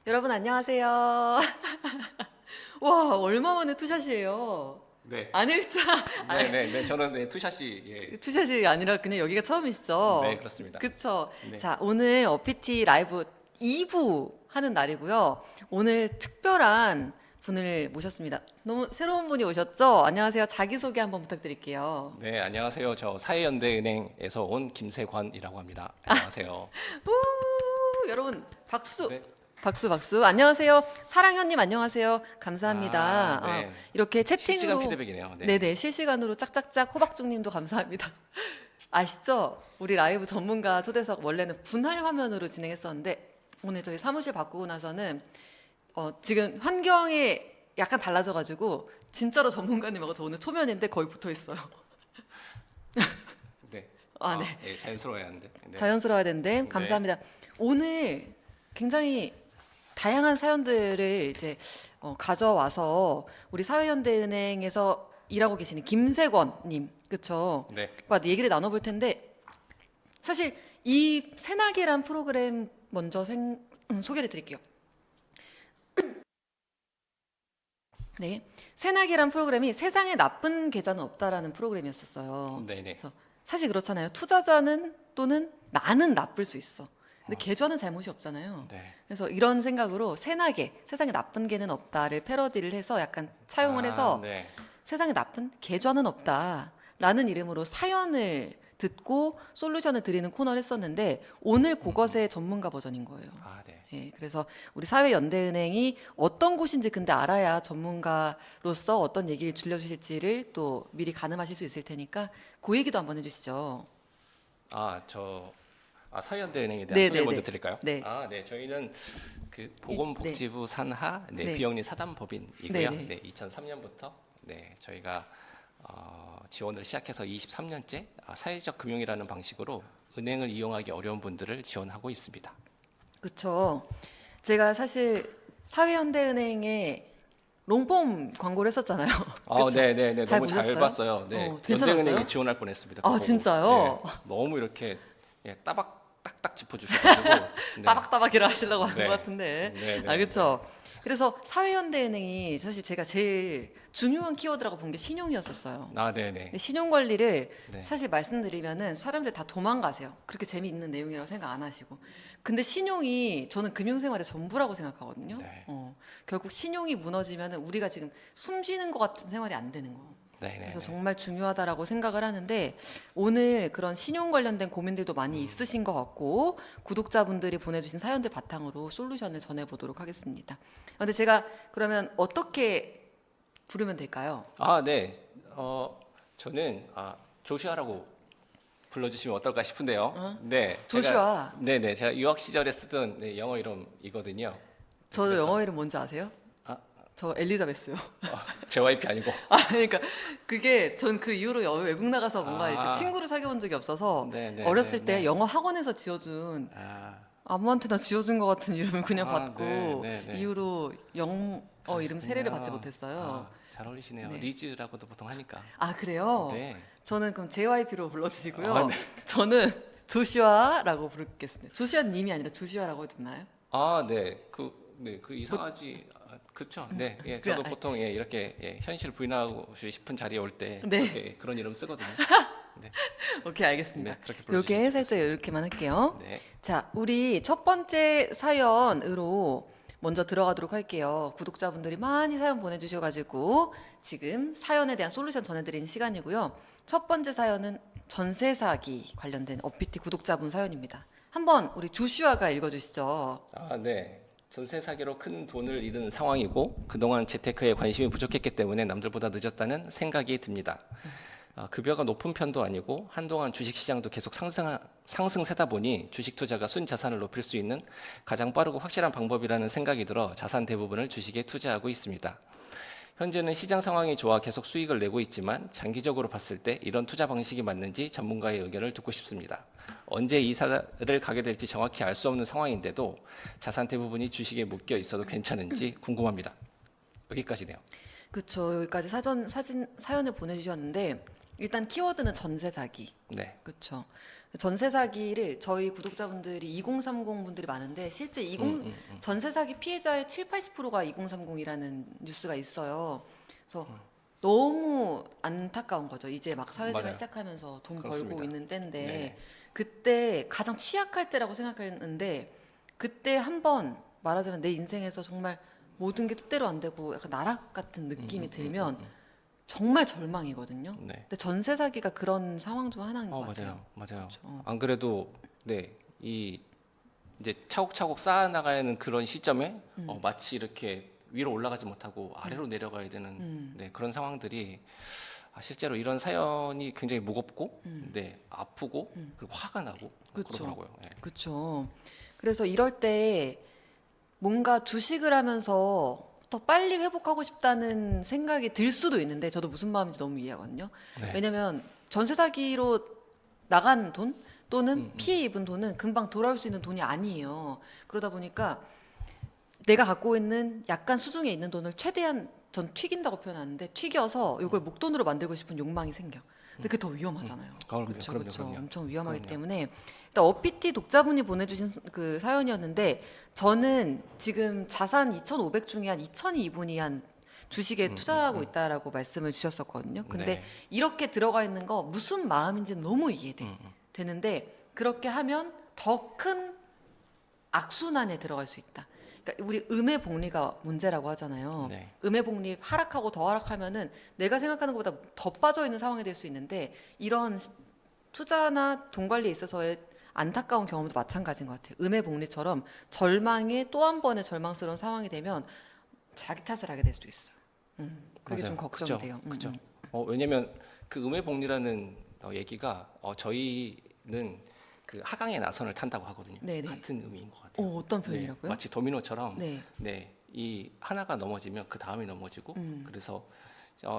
여러분 안녕하세요. 와, 얼마 만에 투샷이에요. 네. 아닐자. 네네네. 저는 네, 투샷이 예. 투샷이 아니라 그냥 여기가 처음이시죠? 네, 그렇습니다. 그쵸. 네. 자, 오늘 어피티 라이브 2부 하는 날이고요. 오늘 특별한 분을 모셨습니다. 너무 새로운 분이 오셨죠? 안녕하세요. 자기소개 한번 부탁드릴게요. 네, 안녕하세요. 저 사회연대은행에서 온 김세관이라고 합니다. 안녕하세요. 우, 여러분 박수. 네. 박수. 안녕하세요. 사랑현님 안녕하세요. 감사합니다. 아, 네. 이렇게 실시간 채팅으로 피드백이네요. 네. 네네 실시간으로 짝짝짝 호박죽님도 감사합니다. 아시죠? 우리 라이브 전문가 초대석 원래는 분할 화면으로 진행했었는데 오늘 저희 사무실 바꾸고 나서는 지금 환경이 약간 달라져가지고 진짜로 전문가님하고 저 오늘 초면인데 거의 붙어 있어요. 네. 아, 네. 예, 자연스러워야 하는데. 네. 자연스러워야 되는데 감사합니다. 오늘 굉장히 다양한 사연들을 이제 가져와서 우리 사회현대은행에서 일하고 계시는 김세권님, 그쵸? 네. 과 얘기를 나눠볼 텐데 사실 이 새나개란 프로그램 먼저 소개를 드릴게요. 네, 새나개란 프로그램이 세상에 나쁜 계좌는 없다라는 프로그램이었었어요. 네네. 그래서 사실 그렇잖아요. 투자자는 또는 나는 나쁠 수 있어. 근데 계좌는 잘못이 없잖아요. 네. 그래서 이런 생각으로 새나개, 세상에 나쁜 개는 없다를 패러디를 해서 약간 차용을 해서 네. 세상에 나쁜 계좌는 없다라는 이름으로 사연을 듣고 솔루션을 드리는 코너를 했었는데 오늘 그것의 전문가 버전인 거예요. 아, 네. 예, 그래서 우리 사회연대은행이 어떤 곳인지 근데 알아야 전문가로서 어떤 얘기를 들려주실지를 또 미리 가늠하실 수 있을 테니까 그 얘기도 한번 해주시죠. 사회연대은행에 대한 네, 소개 네, 먼저 네. 드릴까요? 네. 네. 저희는 그 보건복지부 산하 네. 비영리 사단법인이고요. 네, 네. 네, 2003년부터 저희가 지원을 시작해서 23년째 사회적 금융이라는 방식으로 은행을 이용하기 어려운 분들을 지원하고 있습니다. 그렇죠. 제가 사실 사회현대은행에 롱폼 광고를 했었잖아요. 그쵸? 네네네. 잘 너무 잘 보셨어요? 봤어요. 네. 괜찮았어요? 연대은행에 지원할 뻔했습니다. 아, 그거 보고. 진짜요? 네. 너무 이렇게 따박 딱딱 짚어주셔가지고 네. 따박따박이라 하시려고 하는 네. 것 같은데. 네, 네, 아, 그렇죠. 그래서 사회현대은행이 사실 제가 제일 중요한 키워드라고 본 게 신용이었었어요. 네네. 근데 신용 관리를 네. 사실 말씀드리면은 사람들 다 도망가세요. 그렇게 재미있는 내용이라고 생각 안 하시고. 근데 신용이 저는 금융생활의 전부라고 생각하거든요. 네. 결국 신용이 무너지면은 우리가 지금 숨 쉬는 것 같은 생활이 안 되는 거예요. 네네. 그래서 정말 중요하다라고 생각을 하는데 오늘 그런 신용 관련된 고민들도 많이 있으신 것 같고 구독자분들이 보내주신 사연들 바탕으로 솔루션을 전해보도록 하겠습니다. 근데 제가 그러면 어떻게 부르면 될까요? 네. 저는 조슈아라고 불러주시면 어떨까 싶은데요. 네. 조슈아. 네네. 제가 유학 시절에 쓰던 영어 이름이거든요. 저 그래서- 영어 이름 뭔지 아세요? 아. 저 엘리자베스요. JYP 아니고. 그러니까 그게 전 그 이후로 외국 나가서 뭔가 이렇게 친구를 사귀어본 적이 없어서 네네. 어렸을 때 네. 영어 학원에서 지어준 아, 아무한테나 지어준 것 같은 이름을 그냥 아, 받고 네. 이후로 영어 이름 세례를 받지 못했어요. 잘 어울리시네요. 네. 리즈라고도 보통 하니까. 아, 그래요? 네. 저는 그럼 JYP로 불러주시고요. 네. 저는 조슈아라고 부르겠습니다. 조슈아 님이 아니라 조슈아라고 해도 되나요? 네. 그 이상하지. 그렇죠. 네. 예, 저도 그래, 보통 이렇게 현실 부인하고 싶은 자리에 올 때 네. 그런 이름 쓰거든요. 네. 오케이, 알겠습니다. 네, 그렇게 불러주시면 요게 살짝 이렇게만 할게요. 네. 자, 우리 첫 번째 사연으로 먼저 들어가도록 할게요. 구독자분들이 많이 사연 보내주셔가지고 지금 사연에 대한 솔루션 전해드리는 시간이고요. 첫 번째 사연은 전세 사기 관련된 어피티 구독자분 사연입니다. 한번 우리 조슈아가 읽어주시죠. 네. 전세 사기로 큰 돈을 잃은 상황이고 그동안 재테크에 관심이 부족했기 때문에 남들보다 늦었다는 생각이 듭니다. 급여가 높은 편도 아니고 한동안 주식시장도 계속 상승세다 보니 주식 투자가 순자산을 높일 수 있는 가장 빠르고 확실한 방법이라는 생각이 들어 자산 대부분을 주식에 투자하고 있습니다. 현재는 시장 상황이 좋아 계속 수익을 내고 있지만 장기적으로 봤을 때 이런 투자 방식이 맞는지 전문가의 의견을 듣고 싶습니다. 언제 이사를 가게 될지 정확히 알 수 없는 상황인데도 자산 대부분이 주식에 묶여 있어도 괜찮은지 궁금합니다. 여기까지네요. 그렇죠. 여기까지 사연을 보내주셨는데 일단 키워드는 전세 사기. 네. 그렇죠. 전세 사기를 저희 구독자분들이 2030 분들이 많은데 실제 전세 사기 피해자의 7, 80%가 2030이라는 뉴스가 있어요. 그래서 너무 안타까운 거죠. 이제 막 사회생활 맞아요. 시작하면서 돈 그렇습니다. 벌고 있는 때인데 네. 그때 가장 취약할 때라고 생각했는데 그때 한번 말하자면 내 인생에서 정말 모든 게 뜻대로 안 되고 약간 나락 같은 느낌이 들면 정말 절망이거든요. 네. 근데 전세 사기가 그런 상황 중 하나인 것 같아요. 맞아요. 그렇죠. 안 그래도 네, 이 이제 차곡차곡 쌓아나가는 그런 시점에 마치 이렇게 위로 올라가지 못하고 아래로 내려가야 되는 네, 그런 상황들이 실제로 이런 사연이 굉장히 무겁고 네, 아프고 그리고 화가 나고 그쵸. 그러더라고요. 네. 그렇죠. 그래서 이럴 때 뭔가 주식을 하면서 더 빨리 회복하고 싶다는 생각이 들 수도 있는데 저도 무슨 마음인지 너무 이해하거든요. 네. 왜냐면 전세 사기로 나간 돈 또는 피해 입은 돈은 금방 돌아올 수 있는 돈이 아니에요. 그러다 보니까 내가 갖고 있는 약간 수중에 있는 돈을 최대한 전 튀긴다고 표현하는데 튀겨서 이걸 목돈으로 만들고 싶은 욕망이 생겨. 근데 그게 더 위험하잖아요. 그럼요, 그렇죠, 그럼요, 그렇죠. 그럼요. 엄청 위험하기 그럼요. 때문에 일단 어피티 독자분이 보내주신 그 사연이었는데 저는 지금 자산 2,500 중에 한 2,002분이 한 주식에 투자하고 있다라고 말씀을 주셨었거든요. 근데 네. 이렇게 들어가 있는 거 무슨 마음인지는 너무 이해돼. 되는데 그렇게 하면 더 큰 악순환에 들어갈 수 있다. 그러니까 우리 음의 복리가 문제라고 하잖아요. 네. 음의 복리 하락하고 더 하락하면은 내가 생각하는 것보다 더 빠져 있는 상황이 될 수 있는데 이런 투자나 돈 관리에 있어서의 안타까운 경험도 마찬가지인 것 같아요. 음의 복리처럼 절망의 또 한 번의 절망스러운 상황이 되면 자기 탓을 하게 될 수도 있어요. 그게 맞아요. 좀 걱정이 그죠, 돼요. 그죠. 왜냐면 그 음해복리라는 얘기가 저희는 그 하강의 나선을 탄다고 하거든요. 네네. 같은 의미인 것 같아요. 어떤 네, 표현이라고요? 마치 도미노처럼 네. 네, 이 하나가 넘어지면 그 다음이 넘어지고 그래서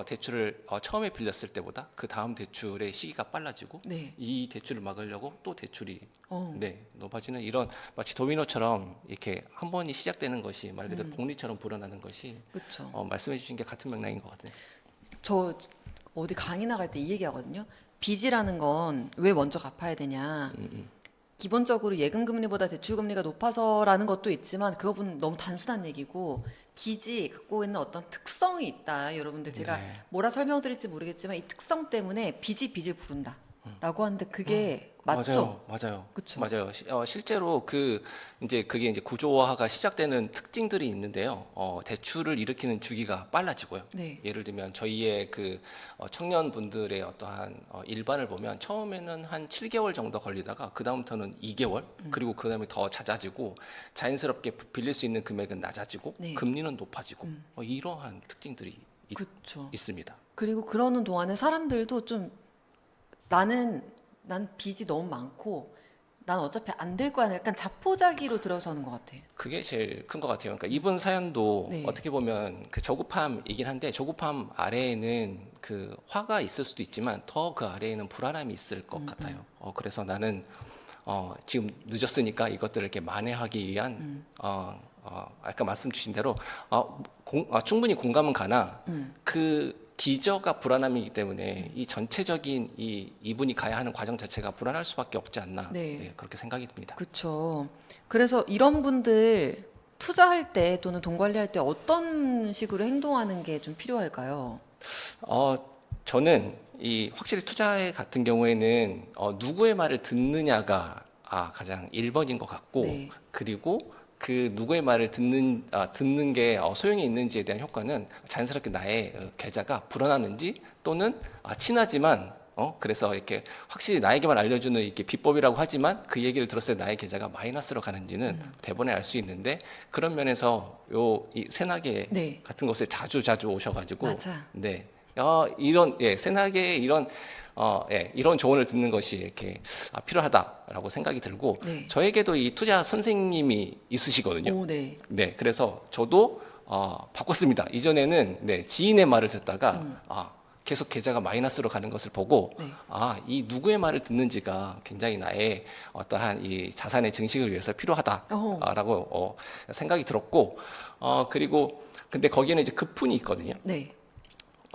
대출을 처음에 빌렸을 때보다 그 다음 대출의 시기가 빨라지고 네. 이 대출을 막으려고 또 대출이 어. 네, 높아지는 이런 마치 도미노처럼 이렇게 한 번이 시작되는 것이 말 그대로 복리처럼 불어나는 것이 그렇죠. 말씀해 주신 게 같은 맥락인 것 같아요. 저 어디 강의 나갈 때 이 얘기하거든요. 빚이라는 건 왜 먼저 갚아야 되냐. 기본적으로 예금 금리보다 대출 금리가 높아서라는 것도 있지만 그거는 너무 단순한 얘기고 빚이 갖고 있는 어떤 특성이 있다. 여러분들 제가 네. 뭐라 설명드릴지 모르겠지만 이 특성 때문에 빚이 빚을 부른다라고 하는데 그게 맞죠? 맞아요. 그쵸. 맞아요. 실제로 이제 그게 이제 구조화가 시작되는 특징들이 있는데요. 대출을 일으키는 주기가 빨라지고요. 네. 예를 들면 저희의 청년분들의 어떠한 일반을 보면 처음에는 한 7개월 정도 걸리다가 그 다음부터는 2개월 그리고 그 다음에 더 잦아지고 자연스럽게 빌릴 수 있는 금액은 낮아지고 네. 금리는 높아지고 이러한 특징들이 그렇죠. 있습니다. 그리고 그러는 동안에 사람들도 좀 난 빚이 너무 많고 난 어차피 안 될 거야. 약간 자포자기로 들어서는 것 같아. 그게 제일 큰 것 같아요. 그러니까 이분 사연도 네. 어떻게 보면 그 조급함이긴 한데 조급함 아래에는 그 화가 있을 수도 있지만 더 그 아래에는 불안함이 있을 것 같아요. 그래서 나는 지금 늦었으니까 이것들을 이렇게 만회하기 위한 아까 말씀 주신 대로 충분히 공감은 가나 그 기저가 불안함이기 때문에 이 전체적인 이분이 가야 하는 과정 자체가 불안할 수밖에 없지 않나 네. 네, 그렇게 생각이 듭니다. 그렇죠. 그래서 이런 분들 투자할 때 또는 돈 관리할 때 어떤 식으로 행동하는 게 좀 필요할까요? 저는 이 확실히 투자에 같은 경우에는 누구의 말을 듣느냐가 가장 1번인 것 같고 네. 그리고 그 누구의 말을 듣는 게 소용이 있는지에 대한 효과는 자연스럽게 나의 계좌가 불어나는지 또는 친하지만 그래서 이렇게 확실히 나에게만 알려주는 이렇게 비법이라고 하지만 그 얘기를 들었을 때 나의 계좌가 마이너스로 가는지는 대번에 알 수 있는데 그런 면에서 이 새나게 네. 같은 곳에 자주 오셔가지고 맞아. 네 이런 새나게의 이런 조언을 듣는 것이 이렇게 필요하다라고 생각이 들고 네. 저에게도 이 투자 선생님이 있으시거든요. 오, 네. 네, 그래서 저도 바꿨습니다. 이전에는 지인의 말을 듣다가 계속 계좌가 마이너스로 가는 것을 보고 네. 이 누구의 말을 듣는지가 굉장히 나의 어떠한 이 자산의 증식을 위해서 필요하다라고 생각이 들었고 그리고 근데 거기에는 이제 급훈이 있거든요. 네.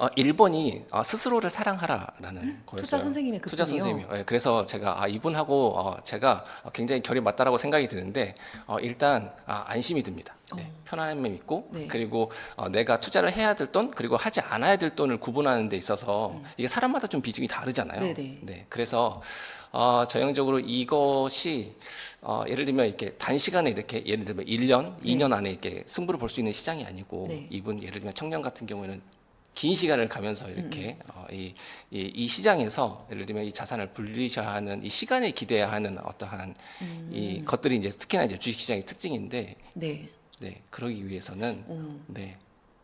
1번이 스스로를 사랑하라라는 거였어요. 투자 선생님의 그 투자 분이요? 선생님이요. 예, 그래서 제가 이분하고 제가 굉장히 결이 맞다라고 생각이 드는데 일단 안심이 듭니다. 네, 편안함이 있고 네. 그리고 내가 투자를 해야 될 돈 그리고 하지 않아야 될 돈을 구분하는 데 있어서 이게 사람마다 좀 비중이 다르잖아요. 네네. 네, 그래서 전형적으로 이것이 예를 들면 이렇게 단시간에 이렇게 예를 들면 1년, 네. 2년 안에 이렇게 승부를 볼 수 있는 시장이 아니고 네. 이분 예를 들면 청년 같은 경우에는 긴 시간을 가면서 이렇게 이 시장에서 예를 들면 이 자산을 분리셔야 하는 이 시간에 기대야 하는 어떠한 이 것들이 이제 특히나 이제 주식시장의 특징인데 네. 네 그러기 위해서는 음. 네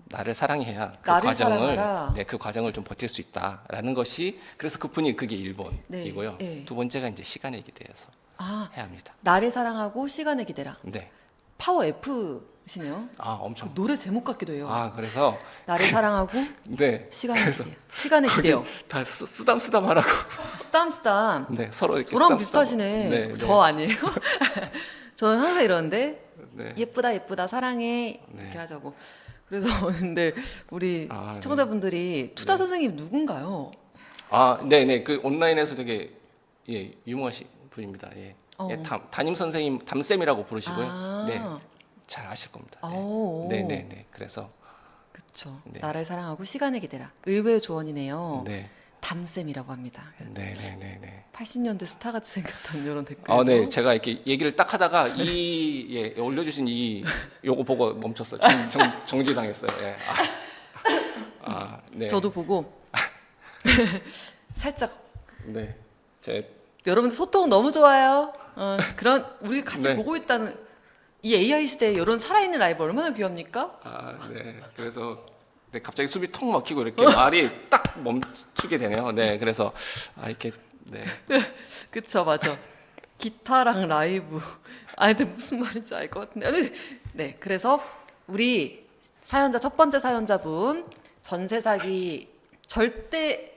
나를 사랑해야 그 나를 과정을 사랑하라. 네 그 과정을 좀 버틸 수 있다라는 것이 그래서 그분이 그게 1번이고요. 네. 두 번째가 이제 시간에 기대어서 아, 해야 합니다. 나를 사랑하고 시간에 기대라. 네. 파워 F시네요. 엄청. 노래 제목 같기도 해요. 그래서 나를 사랑하고 네. 시간에 그래서 기대요. 시간에 기대요. 다 쓰담쓰담 하라고. 쓰담쓰담. 네, 서로 이렇게 저랑 쓰담쓰담. 비슷하시네. 네, 저 아니에요? 저는 항상 이러는데 네. 예쁘다 예쁘다 사랑해 네. 이렇게 하자고. 그래서 근데 우리 네. 시청자분들이 투자 선생님 누군가요? 네네. 그 온라인에서 되게 유명하신 분입니다. 예. 어. 담임 선생님 담쌤이라고 부르시고요. 아. 네. 잘 아실 겁니다. 오. 네, 네, 네. 그래서 그렇죠. 네. 나를 사랑하고 시간에 기대라. 의외의 조언이네요. 네. 담쌤이라고 합니다. 네, 네, 네, 네. 80년대 스타 같이 생겼던 이런 댓글. 네. 제가 이렇게 얘기를 딱 하다가 올려주신 요거 보고 멈췄어요. 정지당했어요. 예. 네. 저도 보고 살짝 네. 제 여러분들 소통 너무 좋아요. 그런 우리 같이 네. 보고 있다는 이 AI 시대에 이런 살아있는 라이브 얼마나 귀합니까? 네. 그래서 네, 갑자기 숨이 턱 막히고 이렇게 말이 딱 멈추게 되네요. 네. 그래서 이렇게 네. 그쵸, 맞아. 기타랑 라이브. 근데 무슨 말인지 알 것 같은데. 네, 그래서 우리 첫 번째 사연자분 전세 사기 절대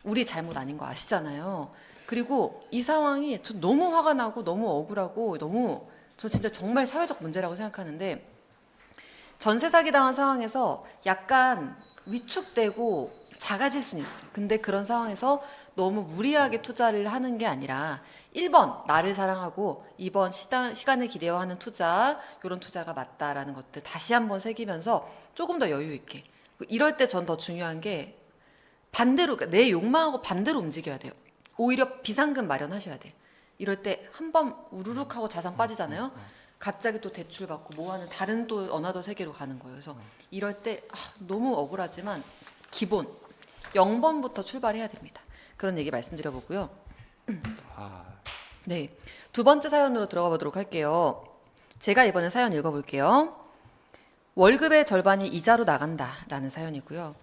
우리 잘못 아닌 거 아시잖아요. 그리고 이 상황이 저 너무 화가 나고 너무 억울하고 저 진짜 정말 사회적 문제라고 생각하는데 전세 사기 당한 상황에서 약간 위축되고 작아질 수는 있어요. 근데 그런 상황에서 너무 무리하게 투자를 하는 게 아니라 1번 나를 사랑하고 2번 시간을 기대어하는 투자 이런 투자가 맞다라는 것들 다시 한번 새기면서 조금 더 여유 있게 이럴 때 전 더 중요한 게 반대로 내 욕망하고 반대로 움직여야 돼요. 오히려 비상금 마련하셔야 돼. 이럴 때 한 번 우르륵 하고 자산 빠지잖아요. 갑자기 또 대출 받고 뭐하는 다른 또 어나더 세계로 가는 거예요. 그래서 이럴 때 너무 억울하지만 기본 0번부터 출발해야 됩니다. 그런 얘기 말씀드려보고요. 네, 두 번째 사연으로 들어가 보도록 할게요. 제가 이번에 사연 읽어볼게요. 월급의 절반이 이자로 나간다라는 사연이고요.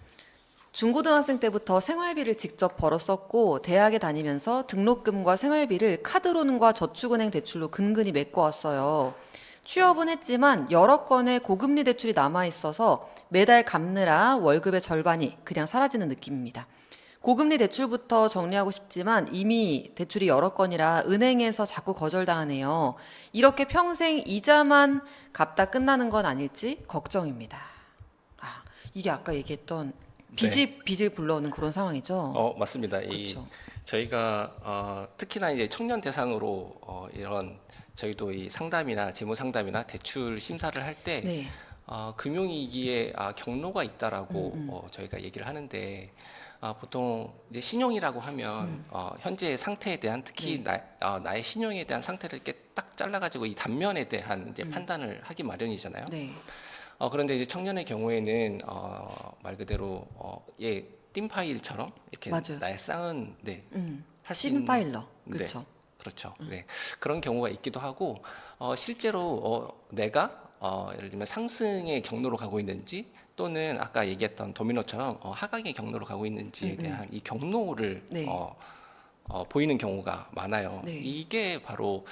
중고등학생 때부터 생활비를 직접 벌어 썼고 대학에 다니면서 등록금과 생활비를 카드로는과 저축은행 대출로 근근히 메꿔왔어요. 취업은 했지만 여러 건의 고금리 대출이 남아있어서 매달 갚느라 월급의 절반이 그냥 사라지는 느낌입니다. 고금리 대출부터 정리하고 싶지만 이미 대출이 여러 건이라 은행에서 자꾸 거절당하네요. 이렇게 평생 이자만 갚다 끝나는 건 아닐지 걱정입니다. 이게 아까 얘기했던 빚을 불러오는 그런 상황이죠. 맞습니다. 그렇죠. 저희가 특히나 이제 청년 대상으로 이런 저희도 이 상담이나 재무 상담이나 대출 심사를 할 때 네. 금융위기에 경로가 있다라고 저희가 얘기를 하는데 보통 이제 신용이라고 하면 현재 상태에 대한 특히 나의 신용에 대한 상태를 이렇게 딱 잘라가지고 이 단면에 대한 이제 판단을 하기 마련이잖아요. 네. 그런데 이제 청년의 경우에는 말 그대로 띵 파일처럼 이렇게 맞아요. 나의 쌓은 할 수 있는- 신파일러. 네. 그렇죠. 그렇죠. 네. 그런 경우가 있기도 하고 실제로 내가 예를 들면 상승의 경로로 가고 있는지 또는 아까 얘기했던 도미노처럼 하강의 경로로 가고 있는지에 대한 이 경로를 네. 보이는 경우가 많아요. 네. 이게 바로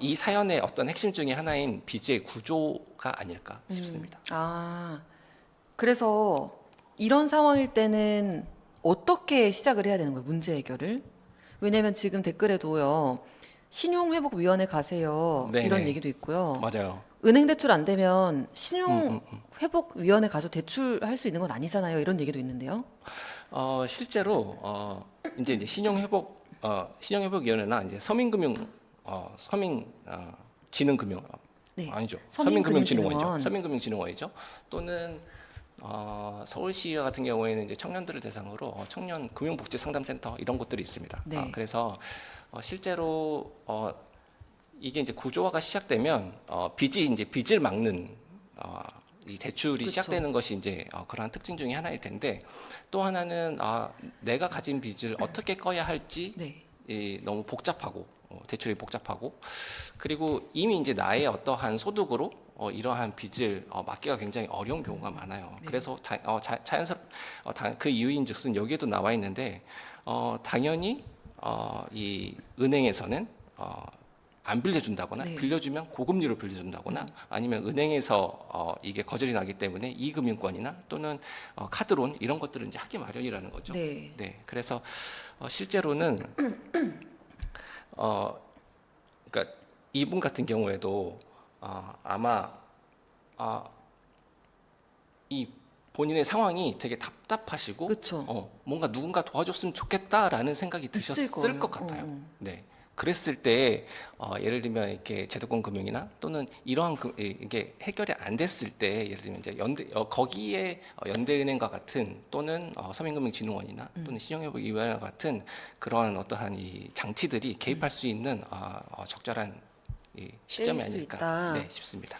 이 사연의 어떤 핵심 중에 하나인 빚의 구조가 아닐까 싶습니다. 그래서 이런 상황일 때는 어떻게 시작을 해야 되는 거예요? 문제 해결을? 왜냐면 지금 댓글에도요. 신용회복위원회 가세요. 네네. 이런 얘기도 있고요. 맞아요. 은행 대출 안 되면 신용 회복 위원회 가서 대출할 수 있는 건 아니잖아요. 이런 얘기도 있는데요. 실제로 이제 신용회복위원회나 이제 서민진흥금융 네. 아니죠. 서민금융진흥원. 서민금융진흥원이죠. 또는 서울시와 같은 경우에는 이제 청년들을 대상으로 청년 금융복지 상담센터 이런 곳들이 있습니다. 네. 그래서 실제로 이게 이제 구조화가 시작되면 빚을 막는 이 대출이 그쵸. 시작되는 것이 이제 그러한 특징 중에 하나일 텐데, 또 하나는 내가 가진 빚을 어떻게 꺼야 할지 네. 너무 복잡하고 대출이 복잡하고, 그리고 이미 이제 나의 어떠한 소득으로 이러한 빚을 막기가 굉장히 어려운 경우가 많아요. 네. 그래서 그 이유인즉슨 여기에도 나와 있는데 당연히 이 은행에서는 안 빌려준다거나, 네. 빌려주면 고금리로 빌려준다거나, 아니면 은행에서 이게 거절이 나기 때문에 이금융권이나 또는 카드론 이런 것들은 이제 하기 마련이라는 거죠. 네. 네, 그래서 실제로는 그러니까 이분 같은 경우에도 아마 이 본인의 상황이 되게 답답하시고 그쵸. 뭔가 누군가 도와줬으면 좋겠다라는 생각이 있을 드셨을 거예요. 것 같아요. 네. 그랬을 때 예를 들면 이렇게 제도권 금융이나 또는 이러한 이게 해결이 안 됐을 때, 예를 들면 이제 거기에 연대은행과 같은 또는 서민금융진흥원이나 또는 신용회복위원회 같은 그러한 어떠한 이 장치들이 개입할 수 있는 적절한 이 시점이 때일 수 아닐까 있다. 네, 싶습니다.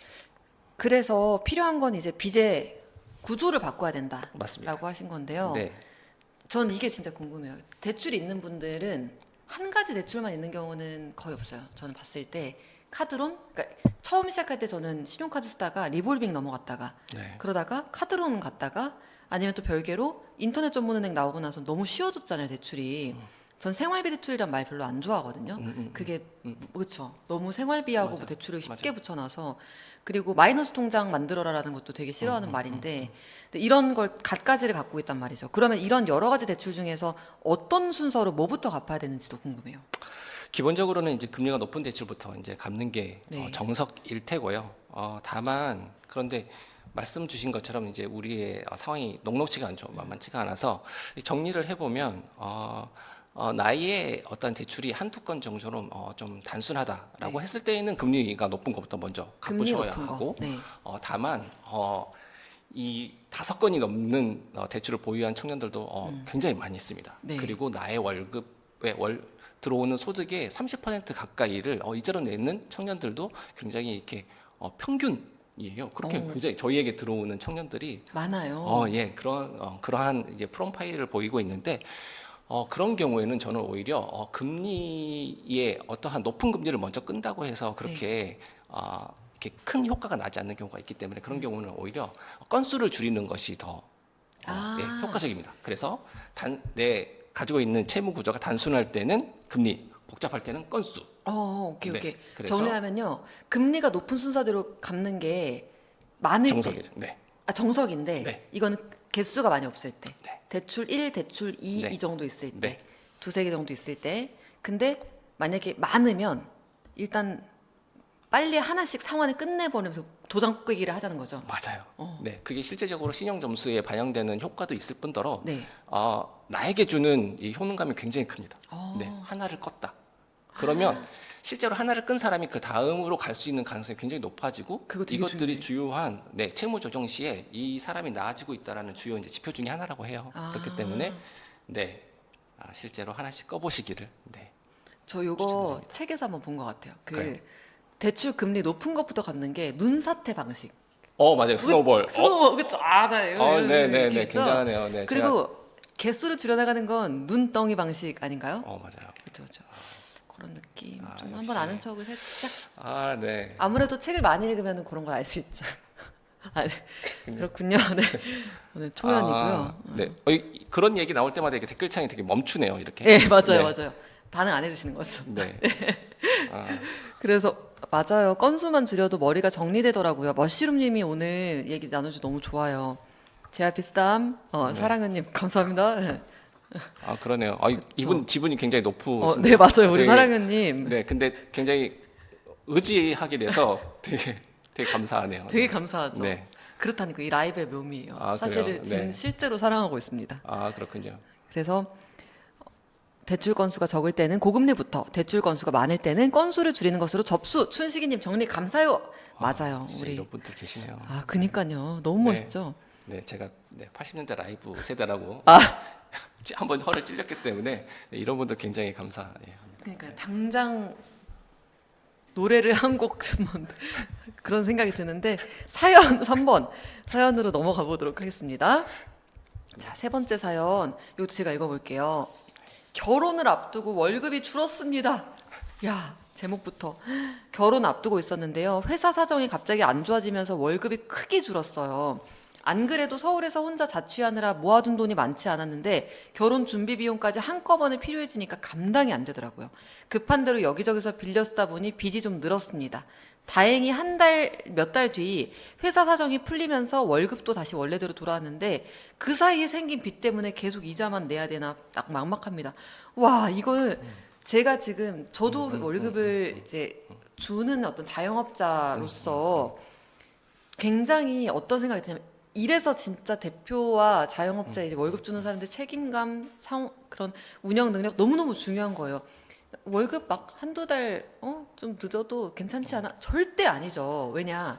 그래서 필요한 건 이제 빚의 구조를 바꿔야 된다라고 맞습니다. 하신 건데요. 네. 전 이게 진짜 궁금해요. 대출이 있는 분들은 한 가지 대출만 있는 경우는 거의 없어요. 저는 봤을 때 카드론, 그러니까 처음 시작할 때 저는 신용카드 쓰다가 리볼빙 넘어갔다가 네. 그러다가 카드론 갔다가 아니면 또 별개로 인터넷 전문은행 나오고 나서 너무 쉬워졌잖아요, 대출이. 전 생활비 대출이란 말 별로 안 좋아하거든요. 그게 그렇죠. 너무 생활비하고 맞아. 뭐 대출을 쉽게 맞아. 붙여놔서, 그리고 마이너스 통장 만들어라라는 것도 되게 싫어하는 말인데 근데 이런 걸 갖가지를 갖고 있단 말이죠. 그러면 이런 여러 가지 대출 중에서 어떤 순서로 뭐부터 갚아야 되는지도 궁금해요. 기본적으로는 이제 금리가 높은 대출부터 이제 갚는 게 네. 정석일 테고요. 다만 그런데 말씀 주신 것처럼 이제 우리의 상황이 녹록치가 않죠. 만만치가 않아서 정리를 해보면 나의 어떤 대출이 한두 건 정도로 좀 단순하다라고 네. 했을 때에는 금리가 높은 것부터 먼저 금리 갚으셔야 높은 거. 하고, 네. 다만 이 5건이 넘는 대출을 보유한 청년들도 굉장히 많이 있습니다. 네. 그리고 나의 월급에 들어오는 소득의 30% 가까이를 이자로 내는 청년들도 굉장히 이렇게 평균이에요. 그렇게 굉장히 저희에게 들어오는 청년들이 많아요. 예, 그러한 이제 프로파일을 보이고 있는데, 그런 경우에는 저는 오히려 금리의 어떠한 높은 금리를 먼저 끈다고 해서 그렇게 이렇게 큰 효과가 나지 않는 경우가 있기 때문에, 그런 경우는 오히려 건수를 줄이는 것이 더 예, 효과적입니다. 그래서 내 가지고 있는 채무 구조가 단순할 때는 금리, 복잡할 때는 건수. 오케이, 네, 오케이. 그래서 정리하면요. 금리가 높은 순서대로 갚는 게 많을 때. 정석이죠. 네. 정석인데 네. 이거는 개수가 많이 없을 때. 네. 대출 1, 대출 2 네. 이 정도 있을 때. 네. 두세 개 정도 있을 때. 근데 만약에 많으면 일단 빨리 하나씩 상환을 끝내버리면서 도장 깨기를 하자는 거죠. 맞아요. 네, 그게 실제적으로 신용 점수에 반영되는 효과도 있을 뿐더러 네. 나에게 주는 이 효능감이 굉장히 큽니다. 네, 하나를 껐다. 그러면 실제로 하나를 끈 사람이 그 다음으로 갈 수 있는 가능성이 굉장히 높아지고, 그거 되게 이것들이 중요해. 주요한 채무 조정 시에 이 사람이 나아지고 있다라는 주요 이제 지표 중에 하나라고 해요. 그렇기 때문에 실제로 하나씩 꺼보시기를. 네. 저 요거 추천드립니다. 책에서 한번 본 것 같아요. 그래요? 대출 금리 높은 것부터 갚는 게 눈사태 방식. 맞아요. 스노우볼. 스노우볼, 그쵸? 네네네. 굉장하네요. 네, 그리고 개수를 줄여나가는 건 눈덩이 방식 아닌가요? 맞아요. 그렇죠. 그런 느낌. 좀 역시. 한번 아는 척을 살짝. 네. 아무래도 책을 많이 읽으면 그런 걸 알 수 있죠. 그렇군요. 네. 오늘 초면이고요. 네. 그런 얘기 나올 때마다 이렇게 댓글창이 되게 멈추네요. 이렇게. 네, 맞아요, 네. 맞아요. 반응 안 해주시는 거죠. 네. 그래서 맞아요. 건수만 줄여도 머리가 정리되더라고요. 머시룸님이 오늘 얘기 나눠주 너무 좋아요. JRP 스담, 네. 사랑은님 감사합니다. 네. 그러네요. 이분 지분이 굉장히 높으신데. 네, 맞아요. 우리 되게, 사랑은님. 네, 근데 굉장히 의지하게 돼서 되게 되게 감사하네요. 되게 감사하죠. 네. 그렇다니까 이 라이브의 묘미예요. 아, 사실을 그래요? 네. 실제로 사랑하고 있습니다. 아, 그렇군요. 그래서 대출 건수가 적을 때는 고금리부터, 대출 건수가 많을 때는 건수를 줄이는 것으로 접수. 춘식이님 정리 감사요. 맞아요. 진짜 우리 이런 분들 계시네요. 아 그니까요. 너무 네. 멋있죠. 네, 제가 80년대 라이브 세대라고 아 한번 혀를 찔렸기 때문에 네, 이런 분들 굉장히 감사해요. 그러니까 당장 노래를 한 곡 주면 그런 생각이 드는데 사연 3번 사연으로 넘어가 보도록 하겠습니다. 자, 세 번째 사연 이것도 제가 읽어볼게요. 결혼을 앞두고 월급이 줄었습니다. 야, 제목부터 결혼 앞두고 있었는데요. 회사 사정이 갑자기 안 좋아지면서 월급이 크게 줄었어요. 안 그래도 서울에서 혼자 자취하느라 모아둔 돈이 많지 않았는데 결혼 준비 비용까지 한꺼번에 필요해지니까 감당이 안 되더라고요. 급한 대로 여기저기서 빌려 쓰다 보니 빚이 좀 늘었습니다. 다행히 몇 달 뒤 회사 사정이 풀리면서 월급도 다시 원래대로 돌아왔는데 그 사이에 생긴 빚 때문에 계속 이자만 내야 되나 딱 막막합니다. 와, 이걸 제가 지금 저도 월급을 이제 주는 어떤 자영업자로서 굉장히 어떤 생각이 드냐면 이래서 진짜 대표와 자영업자 이제 월급 주는 사람들 책임감, 그런 운영 능력 너무너무 중요한 거예요. 월급 막 한두 달 좀 늦어도 괜찮지 않아? 절대 아니죠. 왜냐?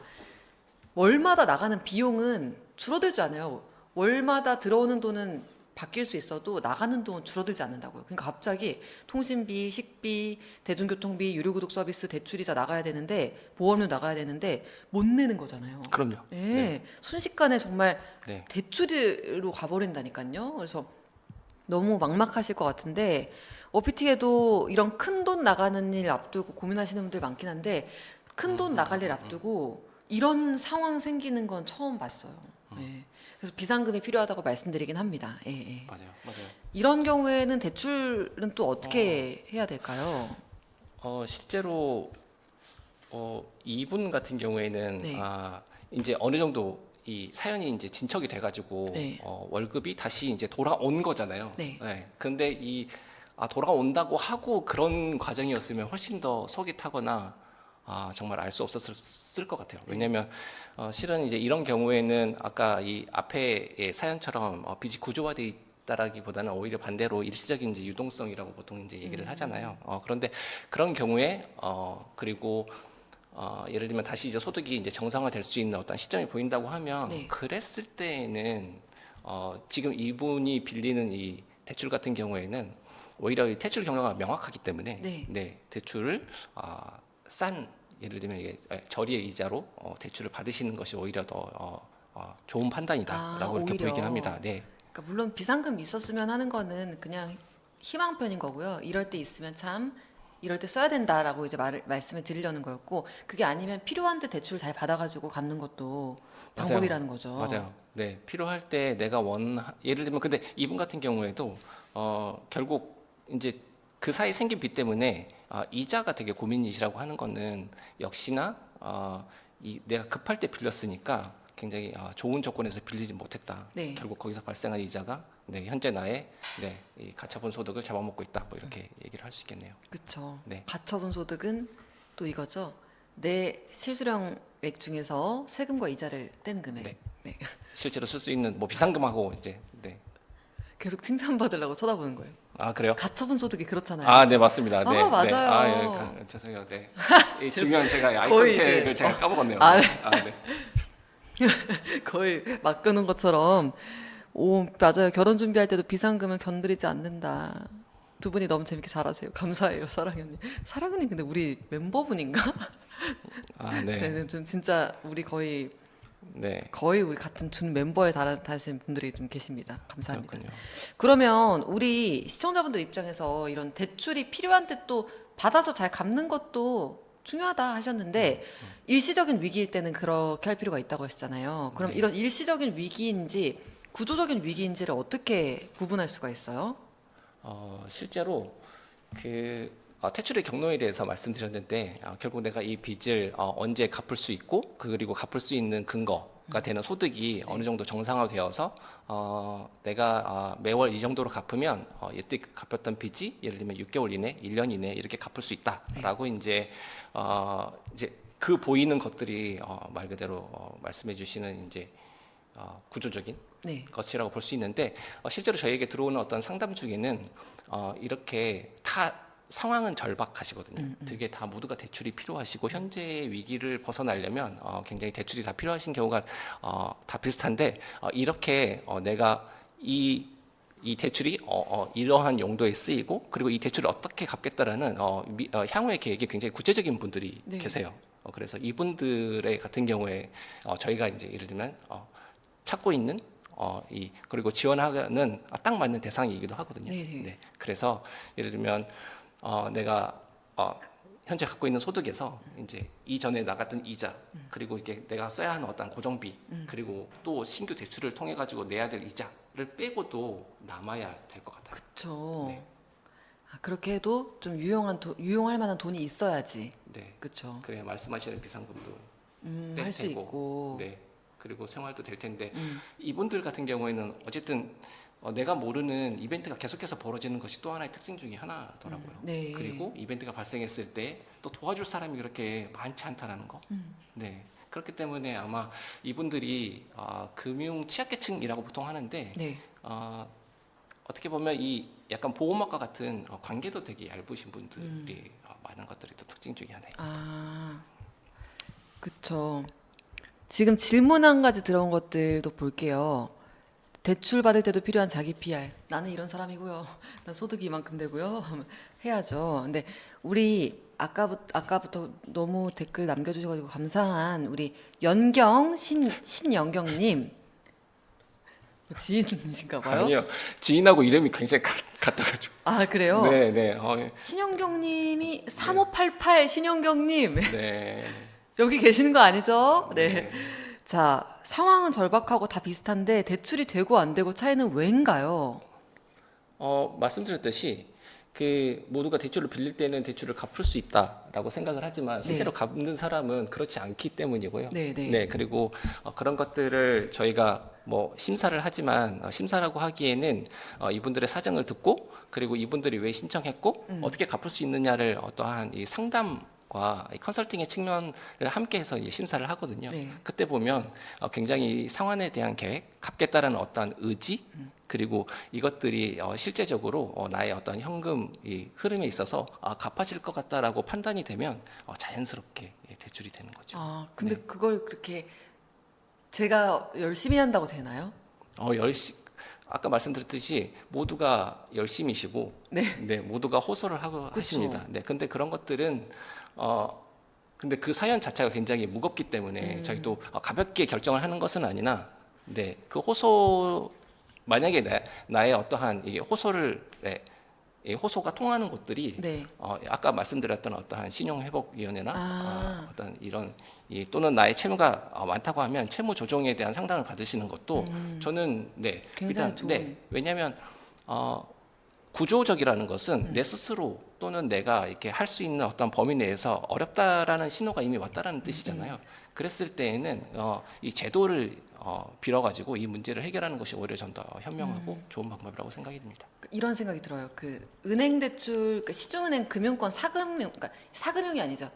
월마다 나가는 비용은 줄어들지 않아요. 월마다 들어오는 돈은 바뀔 수 있어도 나가는 돈은 줄어들지 않는다고요. 그러니까 갑자기 통신비, 식비, 대중교통비, 유료구독 서비스, 대출이자 나가야 되는데 보험료 나가야 되는데 못 내는 거잖아요. 그럼요. 예, 네. 순식간에 정말 네. 대출로 가버린다니까요. 그래서 너무 막막하실 것 같은데 OPT에도 이런 큰 돈 나가는 일 앞두고 고민하시는 분들 많긴 한데 큰 돈 나갈 일 앞두고 이런 상황 생기는 건 처음 봤어요. 예. 그래서 비상금이 필요하다고 말씀드리긴 합니다. 예, 예. 맞아요. 이런 경우에는 대출은 또 어떻게 해야 될까요? 실제로 이분 같은 경우에는 네. 이제 어느 정도 이 사연이 이제 진척이 돼가지고 네. 월급이 다시 이제 돌아온 거잖아요. 네. 근데 돌아온다고 하고 그런 과정이었으면 훨씬 더 속이 타거나 정말 알 수 없었을 것 같아요. 왜냐하면 실은 이제 이런 경우에는 아까 이 앞에 사연처럼 빚이 구조화돼 있다라기보다는 오히려 반대로 일시적인 이제 유동성이라고 보통 이제 얘기를 하잖아요. 그런데 그런 경우에 그리고 예를 들면 다시 이제 소득이 이제 정상화될 수 있는 어떤 시점이 보인다고 하면 네. 그랬을 때에는 지금 이분이 빌리는 이 대출 같은 경우에는 오히려 이 대출 경로가 명확하기 때문에 네. 대출을 싼 예를 들면 이게 저리의 이자로 대출을 받으시는 것이 오히려 더 좋은 판단이다라고 이렇게 오히려. 보이긴 합니다. 네. 그러니까 물론 비상금 있었으면 하는 거는 그냥 희망편인 거고요. 이럴 때 있으면 참 이럴 때 써야 된다라고 이제 말씀을 드리려는 거였고 그게 아니면 필요한데 대출 잘 받아가지고 갚는 것도 맞아요. 방법이라는 거죠. 맞아요. 네, 필요할 때 내가 예를 들면 근데 이분 같은 경우에도 결국 이제 그 사이 생긴 빚 때문에 이자가 되게 고민이시라고 하는 거는 역시나 내가 급할 때 빌렸으니까 굉장히 좋은 조건에서 빌리지 못했다. 네. 결국 거기서 발생한 이자가 현재 나의 이 가처분 소득을 잡아먹고 있다. 뭐 이렇게 얘기를 할 수 있겠네요. 그렇죠. 네. 가처분 소득은 또 이거죠. 내 실수령액 중에서 세금과 이자를 뗀 금액. 네. 네. 실제로 쓸 수 있는 뭐 비상금하고 이제 계속 칭찬받으려고 쳐다보는 거예요. 그래요? 가처분 소득이 그렇잖아요. 네, 맞습니다. 네, 맞아요. 예, 죄송해요. 네. 이 중요한 제가 아이 거의 컨택을 이제, 제가 까먹었네요. 네. 네. 거의 막 끄는 것처럼 맞아요. 결혼 준비할 때도 비상금은 건드리지 않는다. 두 분이 너무 재밌게 잘하세요. 감사해요, 사랑이 언니. 사랑 언니 근데 우리 멤버분인가? 네. 네, 좀 진짜 우리 거의 네. 우리 같은 준 멤버에 달하신 분들이 좀 계십니다. 감사합니다. 그렇군요. 그러면 우리 시청자분들 입장에서 이런 대출이 필요한데 또 받아서 잘 갚는 것도 중요하다 하셨는데 일시적인 위기일 때는 그렇게 할 필요가 있다고 하셨잖아요. 그럼 네. 이런 일시적인 위기인지 구조적인 위기인지를 어떻게 구분할 수가 있어요? 실제로 퇴출의 경로에 대해서 말씀드렸는데 결국 내가 이 빚을 언제 갚을 수 있고 그리고 갚을 수 있는 근거가 되는 소득이 어느 정도 정상화되어서 내가 매월 이 정도로 갚으면 이때 갚았던 빚이 예를 들면 6개월 이내, 1년 이내 이렇게 갚을 수 있다라고 이제 그 보이는 것들이 말 그대로 말씀해 주시는 이제 구조적인 네. 것이라고 볼 수 있는데 실제로 저희에게 들어오는 어떤 상담 중에는 이렇게 다 상황은 절박하시거든요. 되게 다 모두가 대출이 필요하시고 현재의 위기를 벗어나려면 굉장히 대출이 다 필요하신 경우가 다 비슷한데 이렇게 내가 이 대출이 이러한 용도에 쓰이고 그리고 이 대출을 어떻게 갚겠다라는 향후의 계획이 굉장히 구체적인 분들이 네. 계세요. 그래서 이분들의 같은 경우에 저희가 이제 예를 들면 찾고 있는 그리고 지원하는 딱 맞는 대상이기도 하거든요. 네네. 네. 그래서 예를 들면 내가 현재 갖고 있는 소득에서 이제 이전에 나갔던 이자 그리고 이게 내가 써야 하는 어떤 고정비 그리고 또 신규 대출을 통해 가지고 내야 될 이자를 빼고도 남아야 될 것 같아요. 그쵸. 네. 그렇게 해도 좀 유용할 만한 돈이 있어야지. 네. 그쵸. 그래야 말씀하시는 비상금도 할 수 되고, 있고. 네. 그리고 생활도 될 텐데 음. 이분들 같은 경우에는 어쨌든 내가 모르는 이벤트가 계속해서 벌어지는 것이 또 하나의 특징 중에 하나더라고요. 네. 그리고 이벤트가 발생했을 때 또 도와줄 사람이 그렇게 많지 않다라는 거. 네. 그렇기 때문에 아마 이분들이 금융 취약계층이라고 보통 하는데 네. 어떻게 보면 이 약간 보호막과 같은 관계도 되게 얇으신 분들이 많은 것들이 또 특징 중에 하나예요. 그쵸. 지금 질문 한 가지 들어온 것들도 볼게요. 대출 받을 때도 필요한 자기 PR. 나는 이런 사람이고요. 난 소득이 이만큼 되고요. 해야죠. 근데 우리 아까부터 너무 댓글 남겨주셔가지고 감사한 우리 신영경님. 뭐 지인이신가 봐요? 아니요. 지인하고 이름이 굉장히 같아가지고. 아, 그래요? 네, 네. 신영경님이 3588 신영경님. 네. 여기 계시는 거 아니죠? 네. 네. 자, 상황은 절박하고 다 비슷한데 대출이 되고 안 되고 차이는 왜인가요? 말씀드렸듯이 그 모두가 대출을 빌릴 때는 대출을 갚을 수 있다라고 생각을 하지만 실제로 네. 갚는 사람은 그렇지 않기 때문이고요. 네, 네. 네, 그리고 그런 것들을 저희가 뭐 심사를 하지만 심사라고 하기에는 이분들의 사정을 듣고 그리고 이분들이 왜 신청했고 어떻게 갚을 수 있느냐를 어떠한 이 상담과 이 컨설팅의 측면을 함께해서 심사를 하거든요. 네. 그때 보면 굉장히 상환에 대한 계획, 갚겠다라는 어떠한 의지 그리고 이것들이 실제적으로 나의 어떤 현금 이 흐름에 있어서 갚아질 것 같다라고 판단이 되면 자연스럽게 대출이 되는 거죠. 근데 네. 그걸 그렇게 제가 열심히 한다고 되나요? 아까 말씀드렸듯이 모두가 열심히시고 네. 모두가 호소를 하고 하십니다. 네. 근데 그런 것들은 근데 그 사연 자체가 굉장히 무겁기 때문에 저희도 가볍게 결정을 하는 것은 아니나 네. 그 호소 만약에 나의 어떠한 이 호소를 이 호소가 통하는 곳들이 네. 아까 말씀드렸던 어떠한 신용회복위원회나 아. 어떤 이런 또는 나의 채무가 많다고 하면 채무 조정에 대한 상담을 받으시는 것도 저는 네 굉장히 일단 좋은. 네 왜냐하면 구조적이라는 것은 내 스스로 또는 내가 이렇게 할 수 있는 어떤 범위 내에서 어렵다라는 신호가 이미 왔다라는 뜻이잖아요. 그랬을 때에는 이 제도를 빌어가지고 이 문제를 해결하는 것이 오히려 좀 더 현명하고 좋은 방법이라고 생각이 듭니다. 이런 생각이 들어요. 그 은행 대출, 그 시중은행 금융권 사금융, 그러니까 사금융이 아니죠.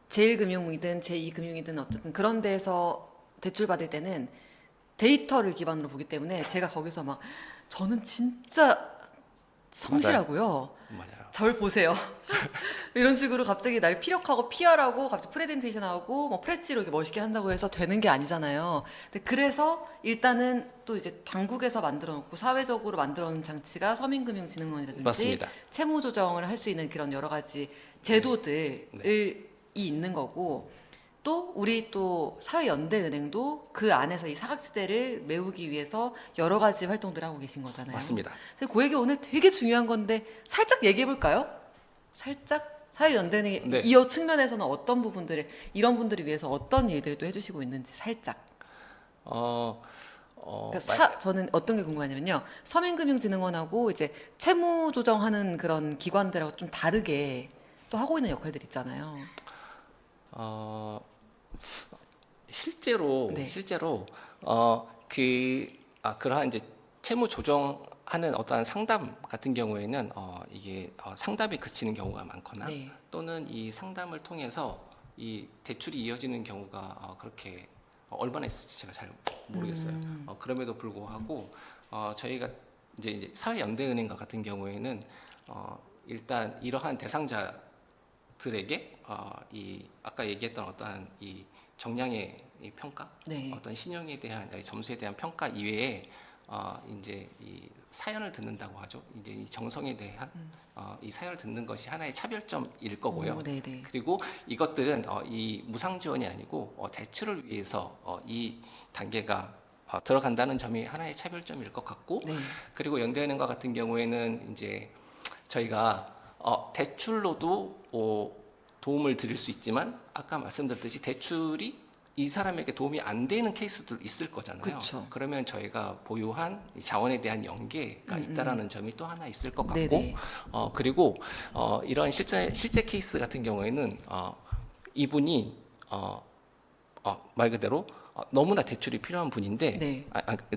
제1금융이든 제2금융이든 어쨌든 그런 데서 대출 받을 때는 데이터를 기반으로 보기 때문에 제가 거기서 막 저는 진짜 성실하고요. 맞아요. 절 보세요. 이런 식으로 갑자기 날 피력하고 PR하고 갑자기 프레젠테이션하고 뭐 프레지로 이렇게 멋있게 한다고 해서 되는 게 아니잖아요. 근데 그래서 일단은 또 이제 당국에서 만들어 놓고 사회적으로 만들어 놓은 장치가 서민금융진흥원이라든지 맞습니다. 채무 조정을 할 수 있는 그런 여러 가지 제도들이 있는 거고 또 우리 또 사회연대은행도 그 안에서 이 사각지대를 메우기 위해서 여러 가지 활동들을 하고 계신 거잖아요. 맞습니다. 그래서 그 얘기 오늘 되게 중요한 건데 살짝 얘기해 볼까요? 살짝 사회연대은행의 네. 이 측면에서는 어떤 부분들을 이런 분들을 위해서 어떤 일들을 또 해주시고 있는지 살짝. 그러니까 저는 어떤 게 궁금하냐면요. 서민금융진흥원하고 이제 채무 조정하는 그런 기관들하고 좀 다르게 또 하고 있는 역할들 있잖아요. 실제로 네. 그러한 이제 채무 조정하는 어떠한 상담 같은 경우에는 이게 상담에 그치는 경우가 많거나 네. 또는 이 상담을 통해서 이 대출이 이어지는 경우가 그렇게 얼마나 있을지 제가 잘 모르겠어요. 그럼에도 불구하고 저희가 이제 사회연대은행과 같은 경우에는 일단 이러한 대상자들에게 이 아까 얘기했던 어떠한 이 정량의 이 평가, 네. 어떤 신용에 대한 점수에 대한 평가 이외에 이제 이 사연을 듣는다고 하죠. 이제 이 정성에 대한 이 사연을 듣는 것이 하나의 차별점일 거고요. 오, 네네. 그리고 이것들은 이 무상 지원이 아니고 대출을 위해서 이 단계가 들어간다는 점이 하나의 차별점일 것 같고, 네. 그리고 연대은행과 같은 경우에는 이제 저희가 대출로도 도움을 드릴 수 있지만 아까 말씀드렸듯이 대출이 이 사람에게 도움이 안 되는 케이스도 있을 거잖아요. 그쵸. 그러면 저희가 보유한 이 자원에 대한 연계가 있다라는 점이 또 하나 있을 것 같고, 네네. 그리고 이런 실제 케이스 같은 경우에는 이분이 말 그대로 너무나 대출이 필요한 분인데 네.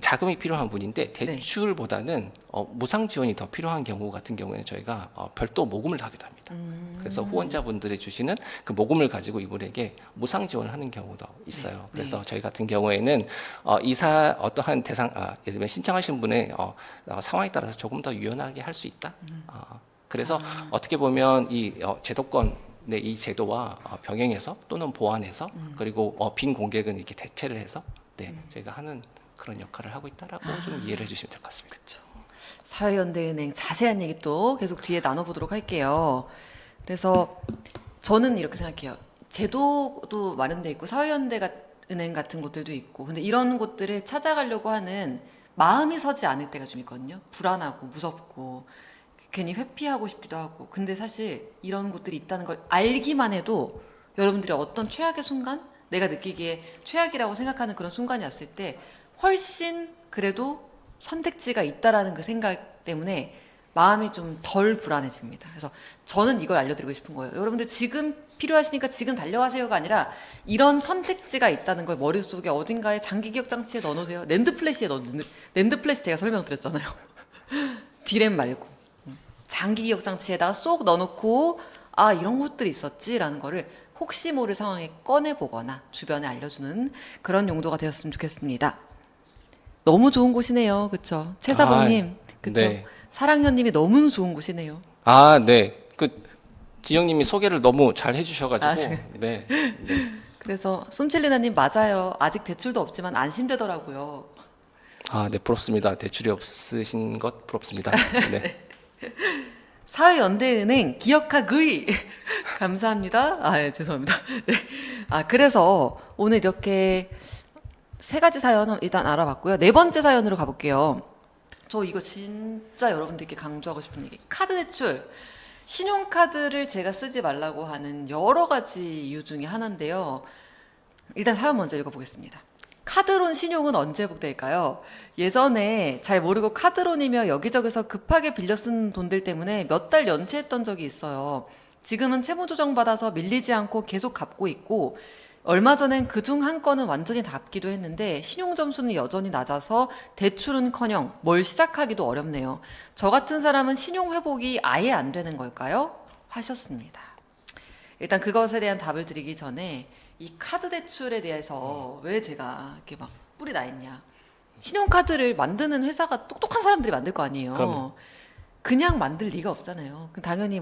자금이 필요한 분인데 대출보다는 무상 지원이 더 필요한 경우 같은 경우에는 저희가 별도 모금을 하기도 합니다. 그래서 후원자분들이 주시는 그 모금을 가지고 이분에게 무상 지원을 하는 경우도 있어요. 그래서 저희 같은 경우에는 어떠한 예를 들면 신청하신 분의 상황에 따라서 조금 더 유연하게 할 수 있다. 그래서 어떻게 보면 이 제도권 이 제도와 병행해서 또는 보완해서 그리고 빈 공객은 이렇게 대체를 해서 저희가 하는 그런 역할을 하고 있다라고 좀 이해를 해주시면 될 것 같습니다. 그렇죠. 사회연대은행 자세한 얘기 또 계속 뒤에 나눠보도록 할게요. 그래서 저는 이렇게 생각해요. 제도도 마련돼 있고 사회연대은행 같은 곳들도 있고, 근데 이런 곳들을 찾아가려고 하는 마음이 서지 않을 때가 좀 있거든요. 불안하고 무섭고 괜히 회피하고 싶기도 하고. 근데 사실 이런 곳들이 있다는 걸 알기만 해도 여러분들이 어떤 최악의 순간, 내가 느끼기에 최악이라고 생각하는 그런 순간이 왔을 때 훨씬 그래도 선택지가 있다라는 그 생각 때문에 마음이 좀 덜 불안해집니다. 그래서 저는 이걸 알려드리고 싶은 거예요. 여러분들 지금 필요하시니까 지금 달려가세요가 아니라 이런 선택지가 있다는 걸 머릿속에 어딘가에 장기 기억 장치에 넣어놓으세요. 낸드 플래시에 낸드 플래시 제가 설명드렸잖아요. 디램 말고 장기 기억 장치에다가 쏙 넣어놓고 이런 것들이 있었지라는 거를 혹시 모를 상황에 꺼내보거나 주변에 알려주는 그런 용도가 되었으면 좋겠습니다. 너무 좋은 곳이네요. 그쵸? 최사봉님. 그쵸? 네. 사랑현님이 너무 좋은 곳이네요. 네. 지영님이 소개를 너무 잘 해주셔가지고. 네. 네. 그래서 쏨첼리나님 맞아요. 아직 대출도 없지만 안심되더라고요. 네, 부럽습니다. 대출이 없으신 것 부럽습니다. 네. 사회연대은행 기억하의 감사합니다. 네, 죄송합니다. 네. 그래서 오늘 이렇게 세 가지 사연 일단 알아봤고요. 네 번째 사연으로 가볼게요. 저 이거 진짜 여러분들께 강조하고 싶은 얘기. 카드 대출. 신용카드를 제가 쓰지 말라고 하는 여러 가지 이유 중에 하나인데요. 일단 사연 먼저 읽어보겠습니다. 카드론 신용은 언제 회복될까요? 예전에 잘 모르고 카드론이며 여기저기서 급하게 빌려 쓴 돈들 때문에 몇 달 연체했던 적이 있어요. 지금은 채무조정 받아서 밀리지 않고 계속 갚고 있고, 얼마 전엔 그중 한 건은 완전히 갚기도 했는데 신용 점수는 여전히 낮아서 대출은커녕 뭘 시작하기도 어렵네요. 저 같은 사람은 신용 회복이 아예 안 되는 걸까요? 하셨습니다. 일단 그것에 대한 답을 드리기 전에 이 카드 대출에 대해서 왜 제가 이렇게 막 뿔이 나 있냐. 신용카드를 만드는 회사가 똑똑한 사람들이 만들 거 아니에요. 그럼요. 그냥 만들 리가 없잖아요. 당연히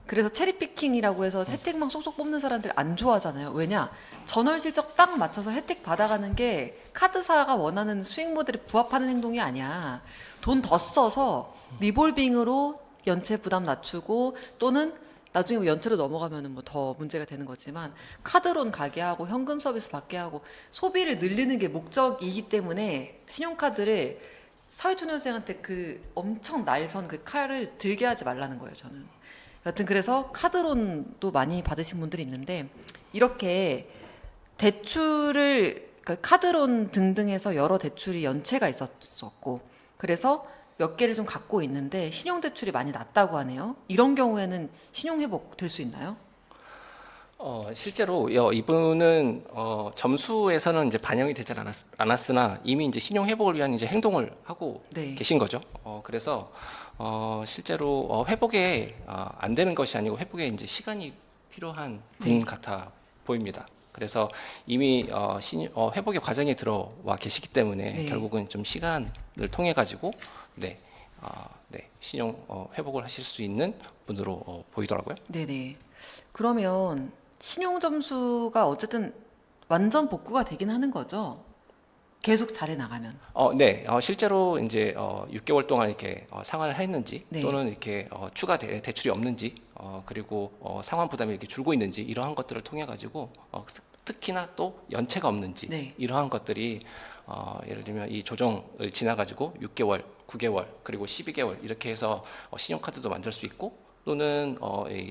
그래서 체리피킹이라고 해서 혜택만 쏙쏙 뽑는 사람들 안 좋아하잖아요. 왜냐? 전월 실적 딱 맞춰서 혜택 받아가는 게 카드사가 원하는 수익 모델에 부합하는 행동이 아니야. 돈 더 써서 리볼빙으로 연체 부담 낮추고, 또는 나중에 연체로 넘어가면 더 문제가 되는 거지만 카드론 가게 하고 현금 서비스 받게 하고 소비를 늘리는 게 목적이기 때문에 신용카드를 사회초년생한테 그 엄청 날선 그 칼을 들게 하지 말라는 거예요, 저는. 여튼 그래서 카드론도 많이 받으신 분들이 있는데, 이렇게 대출을 그러니까 카드론 등등해서 여러 대출이 연체가 있었었고, 그래서 몇 개를 좀 갖고 있는데 신용대출이 많이 낮다고 하네요. 이런 경우에는 신용회복 될 수 있나요? 실제로 이분은 점수에서는 이제 반영이 되지 않았으나 이미 이제 신용 회복을 위한 이제 행동을 하고 계신 거죠. 그래서 실제로 회복에 안 되는 것이 아니고 회복에 이제 시간이 필요한 분 같아 보입니다. 그래서 이미 회복의 과정에 들어와 계시기 때문에 네. 결국은 좀 시간을 통해 가지고 네, 신용 회복을 하실 수 있는 분으로 보이더라고요. 네네. 그러면 신용 점수가 어쨌든 완전 복구가 되긴 하는 거죠. 계속 잘해 나가면. 네, 실제로 이제 6개월 동안 이렇게 상환을 했는지 네. 또는 이렇게 추가 대출이 없는지 그리고 상환 부담이 이렇게 줄고 있는지 이러한 것들을 통해 가지고 특히나 또 연체가 없는지 네. 이러한 것들이 예를 들면 이 조정을 지나 가지고 6개월, 9개월 그리고 12개월 이렇게 해서 신용카드도 만들 수 있고 또는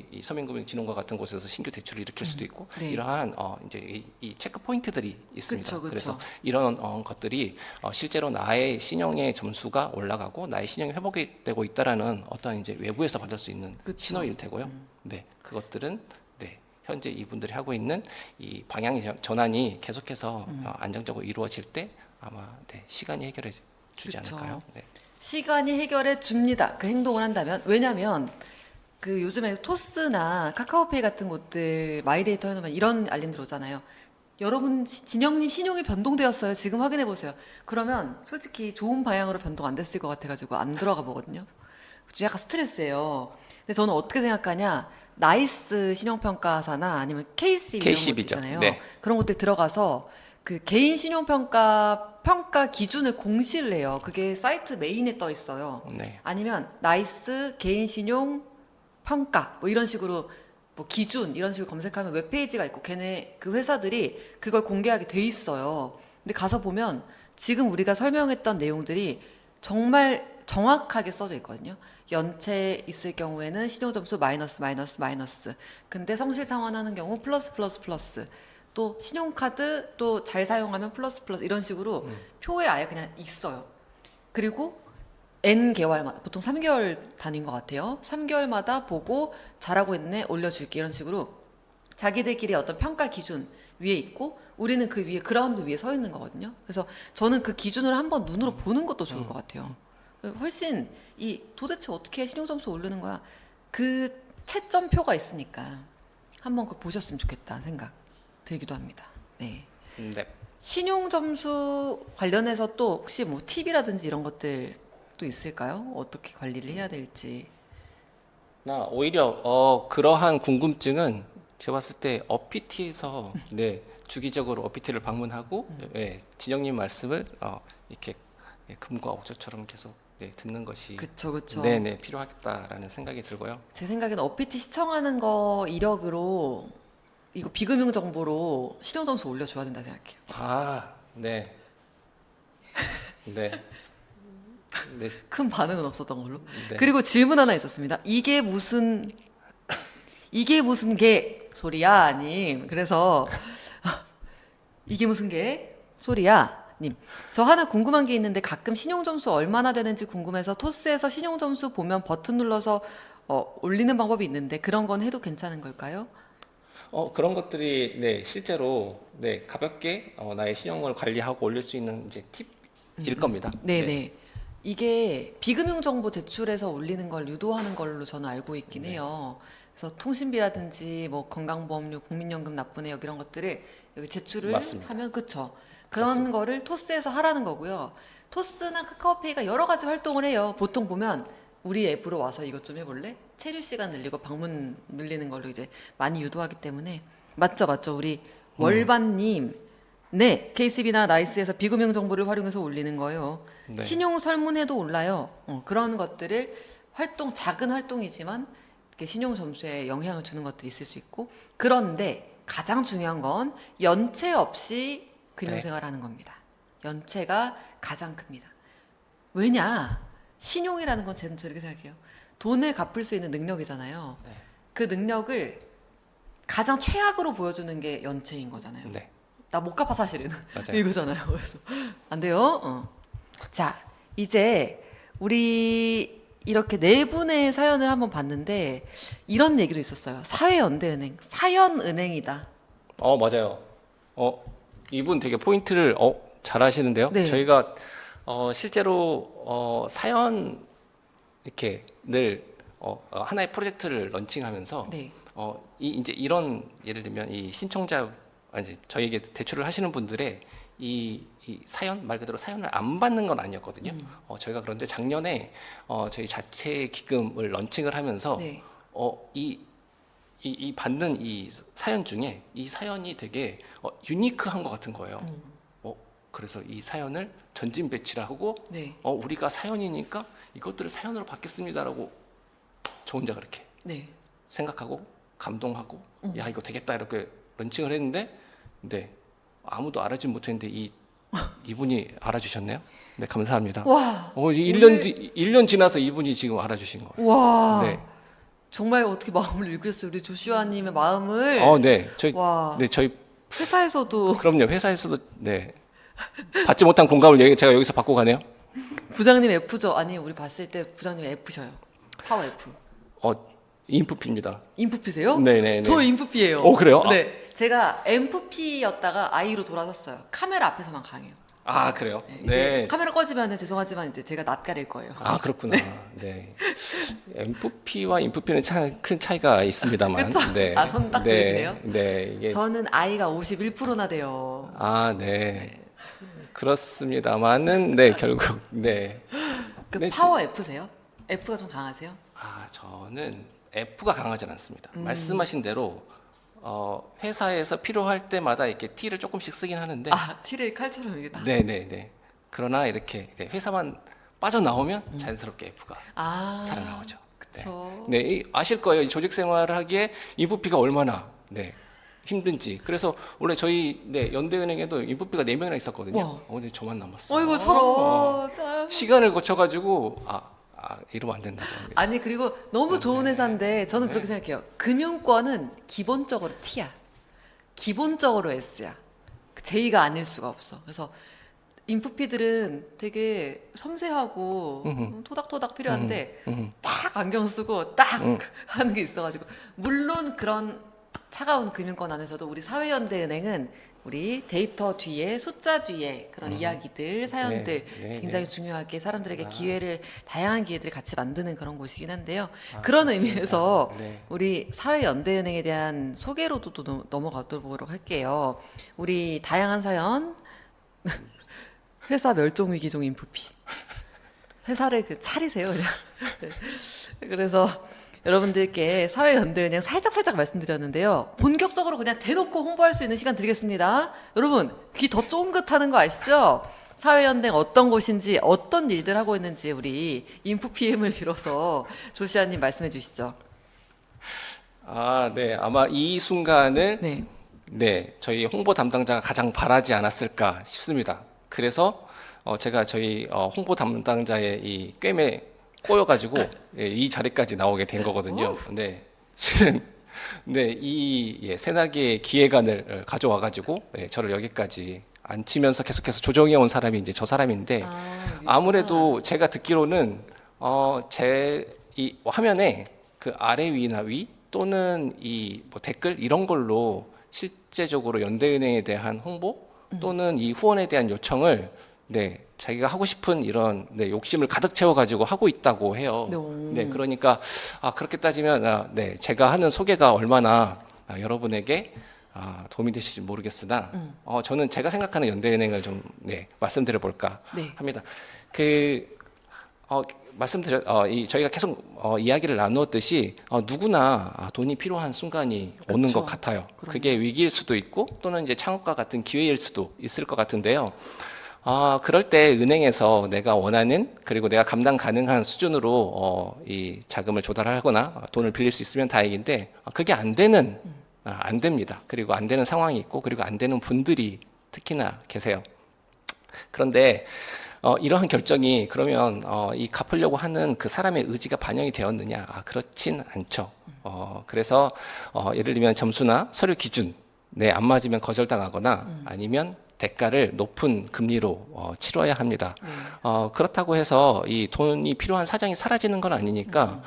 이 서민금융진흥과 같은 곳에서 신규 대출을 일으킬 수도 있고 네. 이러한 이제 이 체크 포인트들이 있습니다. 그쵸, 그쵸. 그래서 이런 것들이 실제로 나의 신용의 점수가 올라가고 나의 신용이 회복이 되고 있다라는 어떤 이제 외부에서 받을 수 있는 그쵸. 신호일 테고요. 네, 그것들은 네, 현재 이분들이 하고 있는 이 방향 전환이 계속해서 안정적으로 이루어질 때 아마 네, 시간이 해결해 주지 그쵸. 않을까요? 네. 시간이 해결해 줍니다. 그 행동을 한다면. 왜냐면 그 요즘에 토스나 카카오페이 같은 곳들 마이데이터 해놓으면 이런 알림 들어오잖아요. 여러분 진영님 신용이 변동되었어요. 지금 확인해 보세요. 그러면 솔직히 좋은 방향으로 변동 안 됐을 것 같아가지고 안 들어가 보거든요. 좀 약간 스트레스예요. 근데 저는 어떻게 생각하냐? 나이스 신용평가사나 아니면 KCB 이런 것들 KCB 죠. 있잖아요. 네. 그런 곳들 들어가서 그 개인 신용평가 기준을 공시를 해요. 그게 사이트 메인에 떠 있어요. 네. 아니면 나이스 개인 신용 평가 뭐 이런 식으로 뭐 기준 이런 식으로 검색하면 웹페이지가 있고 걔네 그 회사들이 그걸 공개하게 돼 있어요. 근데 가서 보면 지금 우리가 설명했던 내용들이 정말 정확하게 써져 있거든요. 연체 있을 경우에는 신용점수 마이너스 마이너스 마이너스. 근데 성실 상환하는 경우 플러스 플러스 플러스. 또 신용카드 또 잘 사용하면 플러스 플러스 이런 식으로 표에 아예 그냥 있어요. 그리고 N 개월마다 보통 3개월 단위인 것 같아요. 3개월마다 보고 잘하고 있네 올려줄게 이런 식으로 자기들끼리 어떤 평가 기준 위에 있고 우리는 그 위에 그라운드 위에 서 있는 거거든요. 그래서 저는 그 기준을 한번 눈으로 보는 것도 좋을 것 같아요. 훨씬 이 도대체 어떻게 신용 점수 오르는 거야? 그 채점표가 있으니까 한번 그걸 보셨으면 좋겠다 생각 들기도 합니다. 네. 네. 신용 점수 관련해서 또 혹시 뭐 팁이라든지 이런 것들 또 있을까요? 어떻게 관리를 해야 될지. 나 오히려 그러한 궁금증은 제가 봤을 때 어피티에서 네, 주기적으로 어피티를 방문하고 예, 진영님 말씀을 이렇게 금과 옥조처럼 계속 네, 듣는 것이 그쵸, 그쵸. 네네 필요하겠다라는 생각이 들고요. 제 생각에는 어피티 시청하는 거 이력으로 이거 비금융 정보로 신용 점수 올려줘야 된다 생각해요. 아, 네, 네, 네, 큰 반응은 없었던 걸로. 네. 그리고 질문 하나 있었습니다. 이게 무슨 개 소리야, 님. 그래서 이게 무슨 개 소리야, 님. 저 하나 궁금한 게 있는데 가끔 신용 점수 얼마나 되는지 궁금해서 토스에서 신용 점수 보면 버튼 눌러서 올리는 방법이 있는데 그런 건 해도 괜찮은 걸까요? 그런 것들이 네 실제로 네 가볍게 나의 신용을 관리하고 올릴 수 있는 이제 팁일 겁니다. 네네. 네. 이게 비금융 정보 제출해서 올리는 걸 유도하는 걸로 저는 알고 있긴 네. 해요. 그래서 통신비라든지 뭐 건강보험료, 국민연금 납부내역 이런 것들을 여기 제출을 맞습니다. 하면 그쵸. 그런 그렇습니다. 거를 토스에서 하라는 거고요. 토스나 카카오페이가 여러 가지 활동을 해요. 보통 보면 우리 앱으로 와서 이것 좀 해볼래? 체류 시간 늘리고 방문 늘리는 걸로 이제 많이 유도하기 때문에 맞죠, 맞죠. 우리 월반님, 네, KCB나 나이스에서 비금융 정보를 활용해서 올리는 거예요. 네. 신용 설문에도 올라요. 그런 것들을 작은 활동이지만 이렇게 신용 점수에 영향을 주는 것들이 있을 수 있고 그런데 가장 중요한 건 연체 없이 금융생활하는 겁니다. 연체가 가장 큽니다. 왜냐? 신용이라는 건 저는 저렇게 생각해요. 돈을 갚을 수 있는 능력이잖아요. 네. 그 능력을 가장 최악으로 보여주는 게 연체인 거잖아요. 네, 나 못 갚아 사실은 맞아요. 이거잖아요. 그래서 안 돼요. 자, 이제 우리 이렇게 네 분의 사연을 한번 봤는데 이런 얘기도 있었어요. 사회연대은행, 사연은행이다. 맞아요. 이분 되게 포인트를 잘 하시는데요. 네. 저희가 실제로 사연 이렇게 늘 하나의 프로젝트를 런칭하면서 네, 이 이제 이런 예를 들면 이 신청자 이제 저희에게 대출을 하시는 분들의 이 사연 말 그대로 사연을 안 받는 건 아니었거든요. 저희가 그런데 작년에 저희 자체 기금을 런칭을 하면서 네. 이 받는 이 사연 중에 이 사연이 되게 유니크한 것 같은 거예요. 그래서 이 사연을 전진 배치를 하고 네. 우리가 사연이니까 이것들을 사연으로 받겠습니다라고 저 혼자 그렇게 네. 생각하고 감동하고 야 이거 되겠다 이렇게 런칭을 했는데 네 아무도 알아주지 못했는데 이분이 알아주셨네요. 네 감사합니다. 와. 1년 지나서 이분이 지금 알아주신 거예요. 와. 네. 정말 어떻게 마음을 읽겠어요. 우리 조슈아님의 마음을. 네 와. 저희 회사에서도 그럼요 회사에서도 네 받지 못한 공감을 제가 여기서 받고 가네요. 부장님 F죠? 아니 우리 봤을 때 부장님 F셔요. 파워 F. 인프피입니다. 인프피세요? 네네네. 저 인프피예요. 그래요? 네. 제가 MFP였다가 I로 돌아섰어요. 카메라 앞에서만 강해요. 그래요? 이제 네. 카메라 꺼지면 죄송하지만 이제 제가 낯가릴 거예요. 그렇구나. 네. MFP와 인프피는 큰 차이가 있습니다만. 그쵸? 네. 손딱 들으시네요? 네. 이게 저는 I가 51%나 돼요. 네. 그렇습니다만은 네 결국 네. 그 네, 파워 F세요? F가 좀 강하세요? 저는 F가 강하진 않습니다. 말씀하신 대로 회사에서 필요할 때마다 이렇게 T를 조금씩 쓰긴 하는데. T를 칼처럼 이게 다. 네네네. 그러나 이렇게 회사만 빠져나오면 자연스럽게 F가 살아나오죠. 그쵸. 네, 아실 거예요. 이 조직 생활을 하기에 인프피가 얼마나 힘든지. 그래서 원래 저희 연대은행에도 인프피가 4명이나 있었거든요. 근데 저만 남았어요. 어이구 저런. 시간을 거쳐가지고 이러면 안 된다고. 아니 그리고 너무 좋은 회사인데 저는 그렇게 생각해요. 금융권은 기본적으로 T야. 기본적으로 S야. J가 아닐 수가 없어. 그래서 인프피들은 되게 섬세하고 토닥토닥 필요한데 딱 안경 쓰고 딱 하는 게 있어가지고 물론 그런 차가운 금융권 안에서도 우리 사회연대은행은 우리 데이터 뒤에 숫자 뒤에 그런 이야기들 사연들 굉장히 중요하게 사람들에게 다양한 기회들을 같이 만드는 그런 곳이긴 한데요. 그런 의미에서 우리 사회연대은행에 대한 소개로도 또 넘어가도록 할게요. 우리 다양한 사연 회사 멸종 위기종 인프피 회사를 차리세요 그냥. 그래서 여러분들께 사회연대은행 살짝 말씀드렸는데요. 본격적으로 그냥 대놓고 홍보할 수 있는 시간 드리겠습니다. 여러분 귀 더 쫑긋하는 거 아시죠? 사회연대행 어떤 곳인지 어떤 일들 하고 있는지 우리 인프피엠을 빌어서 조시아님 말씀해 주시죠. 네. 아마 이 순간을 저희 홍보 담당자가 가장 바라지 않았을까 싶습니다. 그래서 제가 저희 홍보 담당자의 이 꿰매 꼬여가지고 이 자리까지 나오게 된 거거든요. 실은 이 새나기의 기획안을 가져와가지고 저를 여기까지 앉히면서 계속해서 조정해 온 사람이 이제 저 사람인데 아무래도 제가 듣기로는 제 이 화면에 그 아래 위나 위 또는 이 뭐 댓글 이런 걸로 실제적으로 연대은행에 대한 홍보 또는 이 후원에 대한 요청을 자기가 하고 싶은 이런 욕심을 가득 채워가지고 하고 있다고 해요. 그러니까 그렇게 따지면 제가 하는 소개가 얼마나 여러분에게 도움이 되실지 모르겠으나 저는 제가 생각하는 연대은행을 좀 말씀드려 볼까 합니다. 저희가 계속 이야기를 나누었듯이 누구나 돈이 필요한 순간이 오는 것 같아요. 그게 위기일 수도 있고 또는 이제 창업과 같은 기회일 수도 있을 것 같은데요. 그럴 때 은행에서 내가 원하는 그리고 내가 감당 가능한 수준으로 이 자금을 조달하거나 돈을 빌릴 수 있으면 다행인데 그게 안 됩니다. 그리고 안 되는 상황이 있고 그리고 안 되는 분들이 특히나 계세요. 그런데 이러한 결정이 그러면 이 갚으려고 하는 그 사람의 의지가 반영이 되었느냐? 그렇진 않죠. 그래서 예를 들면 점수나 서류 기준 안 맞으면 거절당하거나 아니면 대가를 높은 금리로 치러야 합니다. 그렇다고 해서 이 돈이 필요한 사정이 사라지는 건 아니니까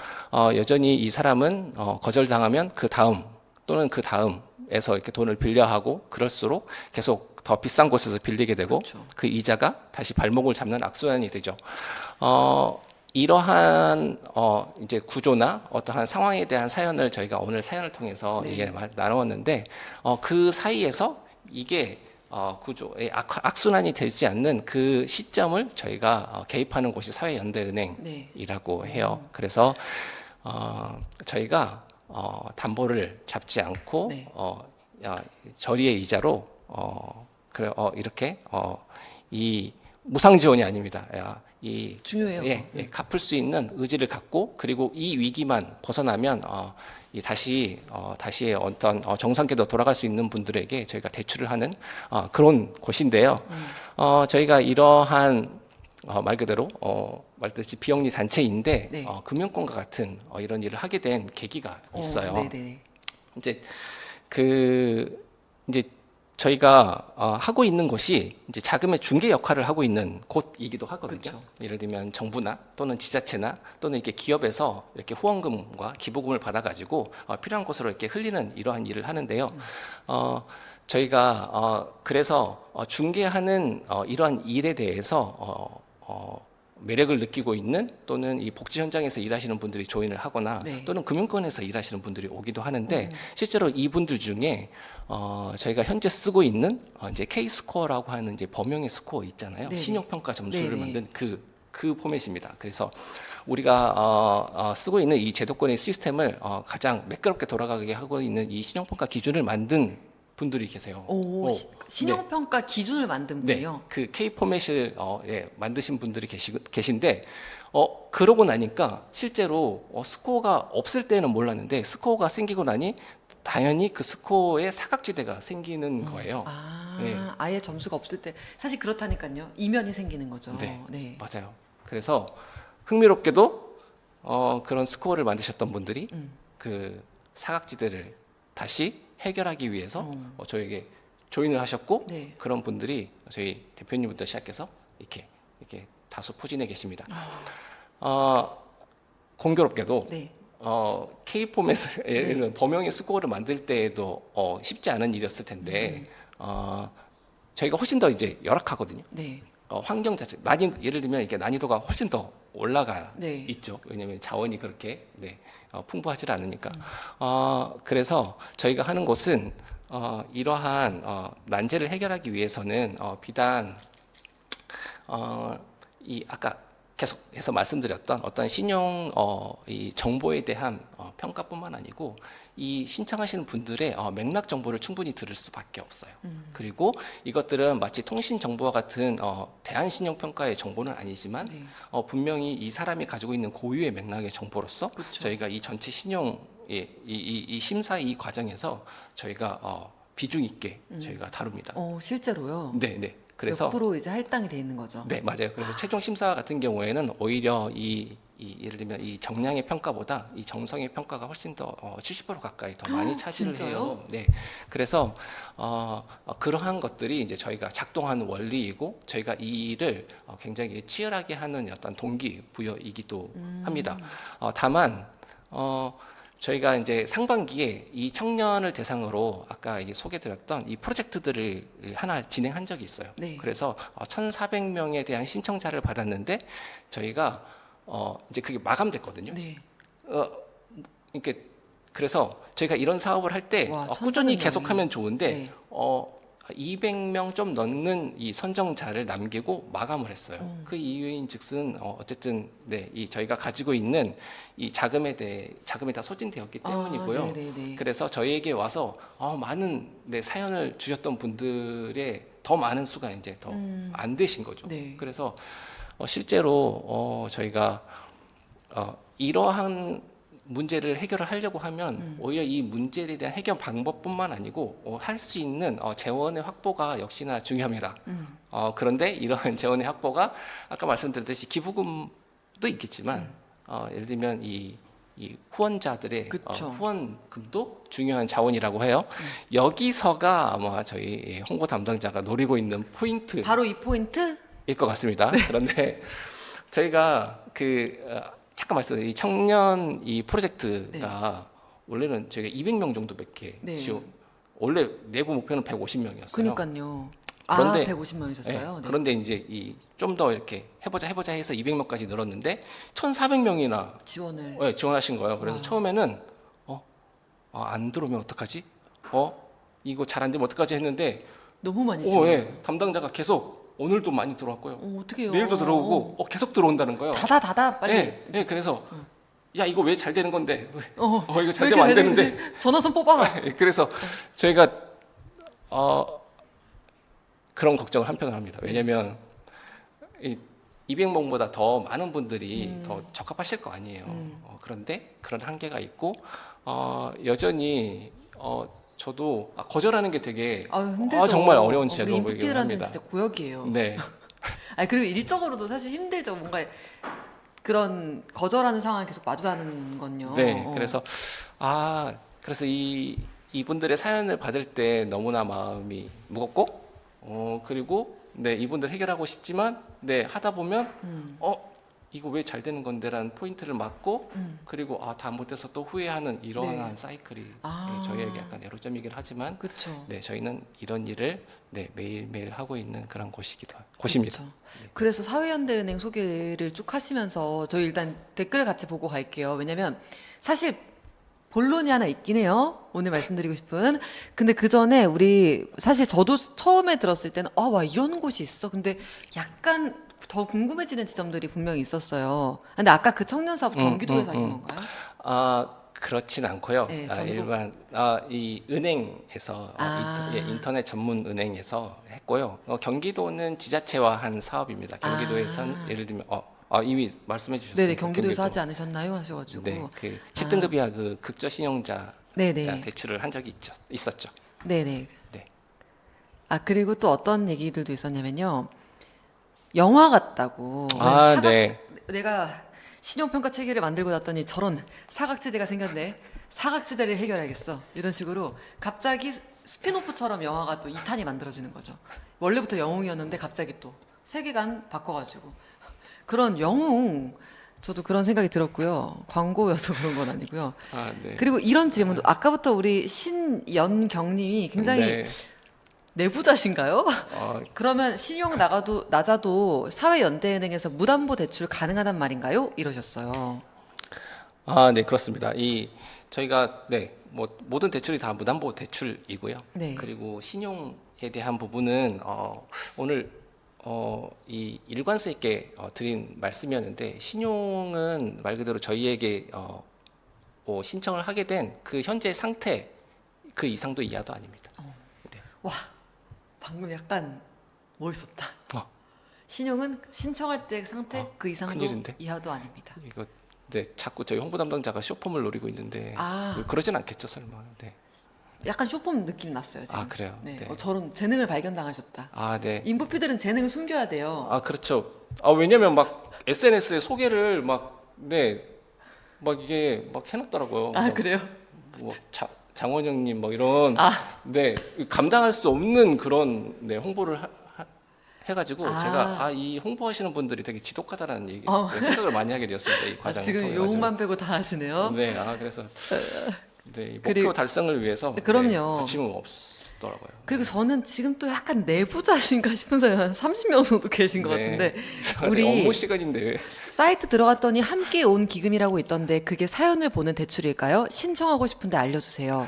여전히 이 사람은 거절당하면 그 다음 또는 그 다음에서 이렇게 돈을 빌려 하고 그럴수록 계속 더 비싼 곳에서 빌리게 되고 그 이자가 다시 발목을 잡는 악순환이 되죠. 이러한 이제 구조나 어떠한 상황에 대한 사연을 저희가 오늘 사연을 통해서 네. 이게 나누었는데 그 사이에서 이게 구조의 악순환이 되지 않는 그 시점을 저희가 개입하는 곳이 사회연대은행이라고 네. 해요. 그래서 저희가 담보를 잡지 않고 네. 저리의 이자로 이렇게 이 무상 지원이 아닙니다. 이 중요해요. 갚을 수 있는 의지를 갖고 그리고 이 위기만 벗어나면 다시 어떤 정상궤도 돌아갈 수 있는 분들에게 저희가 대출을 하는 그런 곳인데요. 저희가 이러한 말 그대로 말듯이 비영리 단체인데 네. 금융권과 같은 이런 일을 하게 된 계기가 있어요. 네네. 이제 저희가 하고 있는 것이 이제 자금의 중개 역할을 하고 있는 곳이기도 하거든요. 그렇죠. 예를 들면 정부나 또는 지자체나 또는 이렇게 기업에서 이렇게 후원금과 기부금을 받아가지고 필요한 곳으로 이렇게 흘리는 이러한 일을 하는데요. 저희가 그래서 중개하는 이러한 일에 대해서 매력을 느끼고 있는 또는 이 복지 현장에서 일하시는 분들이 조인을 하거나 네. 또는 금융권에서 일하시는 분들이 오기도 하는데 실제로 이분들 중에 저희가 현재 쓰고 있는 이제 K 스코어라고 하는 이제 범용의 스코어 있잖아요. 네네. 신용평가 점수를 네네. 만든 그 포맷입니다. 그래서 우리가 쓰고 있는 이 제도권의 시스템을 가장 매끄럽게 돌아가게 하고 있는 이 신용평가 기준을 만든 분들이 계세요. 신용평가 기준을 만든 네, 분이요. 그 K 포맷을 만드신 분들이 계신데 그러고 나니까 실제로 스코어가 없을 때는 몰랐는데 스코어가 생기고 나니 당연히 그 스코어에 사각지대가 생기는 거예요. 네. 아예 점수가 없을 때 사실 그렇다니까요. 이면이 생기는 거죠. 네, 맞아요. 그래서 흥미롭게도 그런 스코어를 만드셨던 분들이 그 사각지대를 다시 해결하기 위해서 저에게 조인을 하셨고 네. 그런 분들이 저희 대표님부터 시작해서 이렇게 다수 포진해 계십니다. 공교롭게도 네. K 포맷 예를 들면 범용의 스코어를 만들 때에도 쉽지 않은 일이었을 텐데 저희가 훨씬 더 이제 열악하거든요. 네. 환경 자체 예를 들면 이게 난이도가 훨씬 더 올라가 네. 있죠. 왜냐하면 자원이 그렇게 풍부하지 않으니까. 그래서 저희가 하는 것은 이러한 난제를 해결하기 위해서는 비단 이 아까 계속해서 말씀드렸던 어떤 신용 이 정보에 대한 평가뿐만 아니고 이 신청하시는 분들의 맥락 정보를 충분히 들을 수밖에 없어요. 그리고 이것들은 마치 통신 정보와 같은 대한 신용 평가의 정보는 아니지만 네. 분명히 이 사람이 가지고 있는 고유의 맥락의 정보로서 그렇죠. 저희가 이 전체 신용 이 심사 이 과정에서 저희가 비중 있게 저희가 다룹니다. 실제로요. 네. 그래서 옆으로 이제 할당이 돼 있는 거죠. 네, 맞아요. 그래서 최종 심사 같은 경우에는 오히려 예를 들면 이 정량의 평가보다 이 정성의 평가가 훨씬 더 70% 가까이 더 많이 차지를 진짜요? 해요. 네. 그래서 그러한 것들이 이제 저희가 작동하는 원리이고 저희가 이 일을 굉장히 치열하게 하는 어떤 동기부여이기도 합니다. 다만 저희가 이제 상반기에 이 청년을 대상으로 아까 이게 소개드렸던 이 프로젝트들을 하나 진행한 적이 있어요. 네. 그래서 1,400명에 대한 신청자를 받았는데 저희가 이제 그게 마감됐거든요. 네. 이렇게 그래서 저희가 이런 사업을 할 때 와, 꾸준히 1,400 계속하면 좋은데 네. 200명 좀 넘는 이 선정자를 남기고 마감을 했어요. 그 이유인즉슨 어쨌든 이 저희가 가지고 있는 이 자금에 다 소진되었기 때문이고요. 네네네. 그래서 저희에게 와서 많은 사연을 주셨던 분들의 더 많은 수가 이제 더 안 되신 거죠. 네. 그래서 실제로 저희가 이러한 문제를 해결을 하려고 하면 오히려 이 문제에 대한 해결 방법뿐만 아니고 할 수 있는 재원의 확보가 역시나 중요합니다. 그런데 이러한 재원의 확보가 아까 말씀드렸듯이 기부금도 있겠지만 예를 들면 이 후원자들의 그쵸. 후원금도 중요한 자원이라고 해요. 여기서가 아마 저희 홍보 담당자가 노리고 있는 포인트 바로 이 포인트? 일 것 같습니다. 그런데 저희가 잠깐 말씀드린 이 청년 이 프로젝트가 원래는 저희가 200명 정도밖에 네. 원래 내부 목표는 150명이었어요. 그러니까요. 그런데 150만 원이셨어요? 네. 그런데 이제 이 좀 더 이렇게 해보자 해서 200명까지 늘었는데 1,400명이나 지원을. 지원하신 거예요. 그래서 와. 처음에는 안 들어오면 어떡하지? 이거 잘 안 되면 어떡하지 했는데 너무 많이 지원. 담당자가 계속 오늘도 많이 들어왔고요. 어떡해요. 내일도 들어오고 계속 들어온다는 거예요. 닫아 빨리. 그래서 야 이거 왜 잘 되는 건데? 이거 잘 왜 되면 안 이렇게 되는데. 전화선 뽑아. 그래서 저희가 그런 걱정을 한편으로 합니다. 왜냐하면 200명보다 더 많은 분들이 더 적합하실 거 아니에요. 그런데 그런 한계가 있고 여전히 저도 거절하는 게 되게 힘들죠. 정말 어려운 우리 작업이긴 인프피들한테 합니다. 진짜 고역이에요. 네. 그리고 일적으로도 사실 힘들죠. 뭔가 그런 거절하는 상황을 계속 마주하는 건요. 네. 그래서 그래서 이분들의 사연을 받을 때 너무나 마음이 무겁고 그리고 이분들 해결하고 싶지만 하다 보면 이거 왜 잘 되는 건데라는 포인트를 맞고 그리고 다 못해서 또 후회하는 이러한 사이클이 저희에게 약간 애로점이긴 하지만 그렇죠. 저희는 이런 일을 매일매일 하고 있는 그런 곳입니다. 그렇죠. 그래서 사회연대은행 소개를 쭉 하시면서 저희 일단 댓글 같이 보고 갈게요. 왜냐면 사실 본론이 하나 있긴 해요. 오늘 말씀드리고 싶은. 근데 그 전에 우리 사실 저도 처음에 들었을 때는 와 이런 곳이 있어. 근데 약간 더 궁금해지는 지점들이 분명히 있었어요. 근데 아까 그 청년 사업 경기도에서 하신 건가요? 그렇진 않고요. 네, 전국? 일반 이 은행에서 인터넷 전문 은행에서 했고요. 경기도는 지자체와 한 사업입니다. 경기도에선 예를 들면 이미 말씀해 주셨어요. 네네, 경기도에서 하지 않으셨나요? 하셔가지고. 네, 그 7등급 이하 그 극저 신용자 네네. 대출을 한 적이 있었죠. 네네. 네. 그리고 또 어떤 얘기들도 있었냐면요. 영화 같다고. 네. 내가 신용평가 체계를 만들고 났더니 저런 사각지대가 생겼네. 사각지대를 해결해야겠어. 이런 식으로 갑자기 스피노프처럼 영화가 또 2탄이 만들어지는 거죠. 원래부터 영웅이었는데 갑자기 또 세계관 바꿔가지고. 그런 영웅, 저도 그런 생각이 들었고요. 광고여서 그런 건 아니고요. 네. 그리고 이런 질문도 아까부터 우리 신연경님이 굉장히 내부자신가요? 그러면 신용 낮아도 사회연대은행에서 무담보 대출 가능하단 말인가요? 이러셨어요. 네, 그렇습니다. 저희가 뭐 모든 대출이 다 무담보 대출이고요. 네. 그리고 신용에 대한 부분은 오늘 이 일관성 있게 드린 말씀이었는데 신용은 말 그대로 저희에게 신청을 하게 된 그 현재 상태 그 이상도 이하도 아닙니다. 와, 방금 약간 멋있었다. 신용은 신청할 때 상태 그 이상도 큰일인데? 이하도 아닙니다. 이거 자꾸 저희 홍보 담당자가 쇼폼을 노리고 있는데 그러진 않겠죠, 설마. 네. 약간 쇼폼 느낌 났어요, 지금. 그래요? 네. 네. 저런 재능을 발견당하셨다. 네. 인프피들은 재능을 숨겨야 돼요. 그렇죠. 왜냐면 막 SNS에 소개를 이게 해놨더라고요. 그래요? 뭐 장원영님 이런 감당할 수 없는 그런 홍보를 해가지고 제가 이 홍보하시는 분들이 되게 지독하다라는 얘기 생각을 많이 하게 되었습니다. 이 과정을 지금 통해 용만 빼고 다 하시네요. 네, 그래서 이 목표 달성을 위해서 그럼요. 거침은 없더라고요. 그리고 저는 지금 또 약간 내부자신가 싶은 사람이 한 30명 정도 계신 것 같은데 우리 업무 시간인데 왜? 사이트 들어갔더니 함께 온 기금이라고 있던데 그게 사연을 보는 대출일까요? 신청하고 싶은데 알려주세요.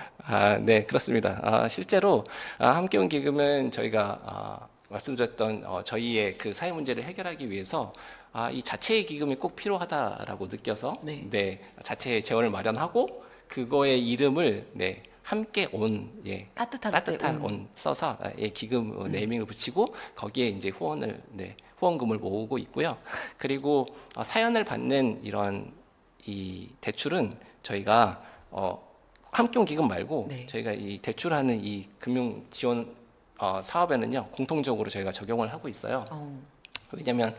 네, 그렇습니다. 실제로 함께 온 기금은 저희가 말씀드렸던 저희의 그 사회 문제를 해결하기 위해서 이 자체의 기금이 꼭 필요하다라고 느껴서 자체의 재원을 마련하고 그거의 이름을 함께 온 따뜻한 온 써서 기금 네이밍을 붙이고 거기에 이제 후원금을 모으고 있고요. 그리고 사연을 받는 이런 이 대출은 저희가 함께 온 기금 말고 저희가 이 대출하는 이 금융 지원 사업에는요 공통적으로 저희가 적용을 하고 있어요. 왜냐하면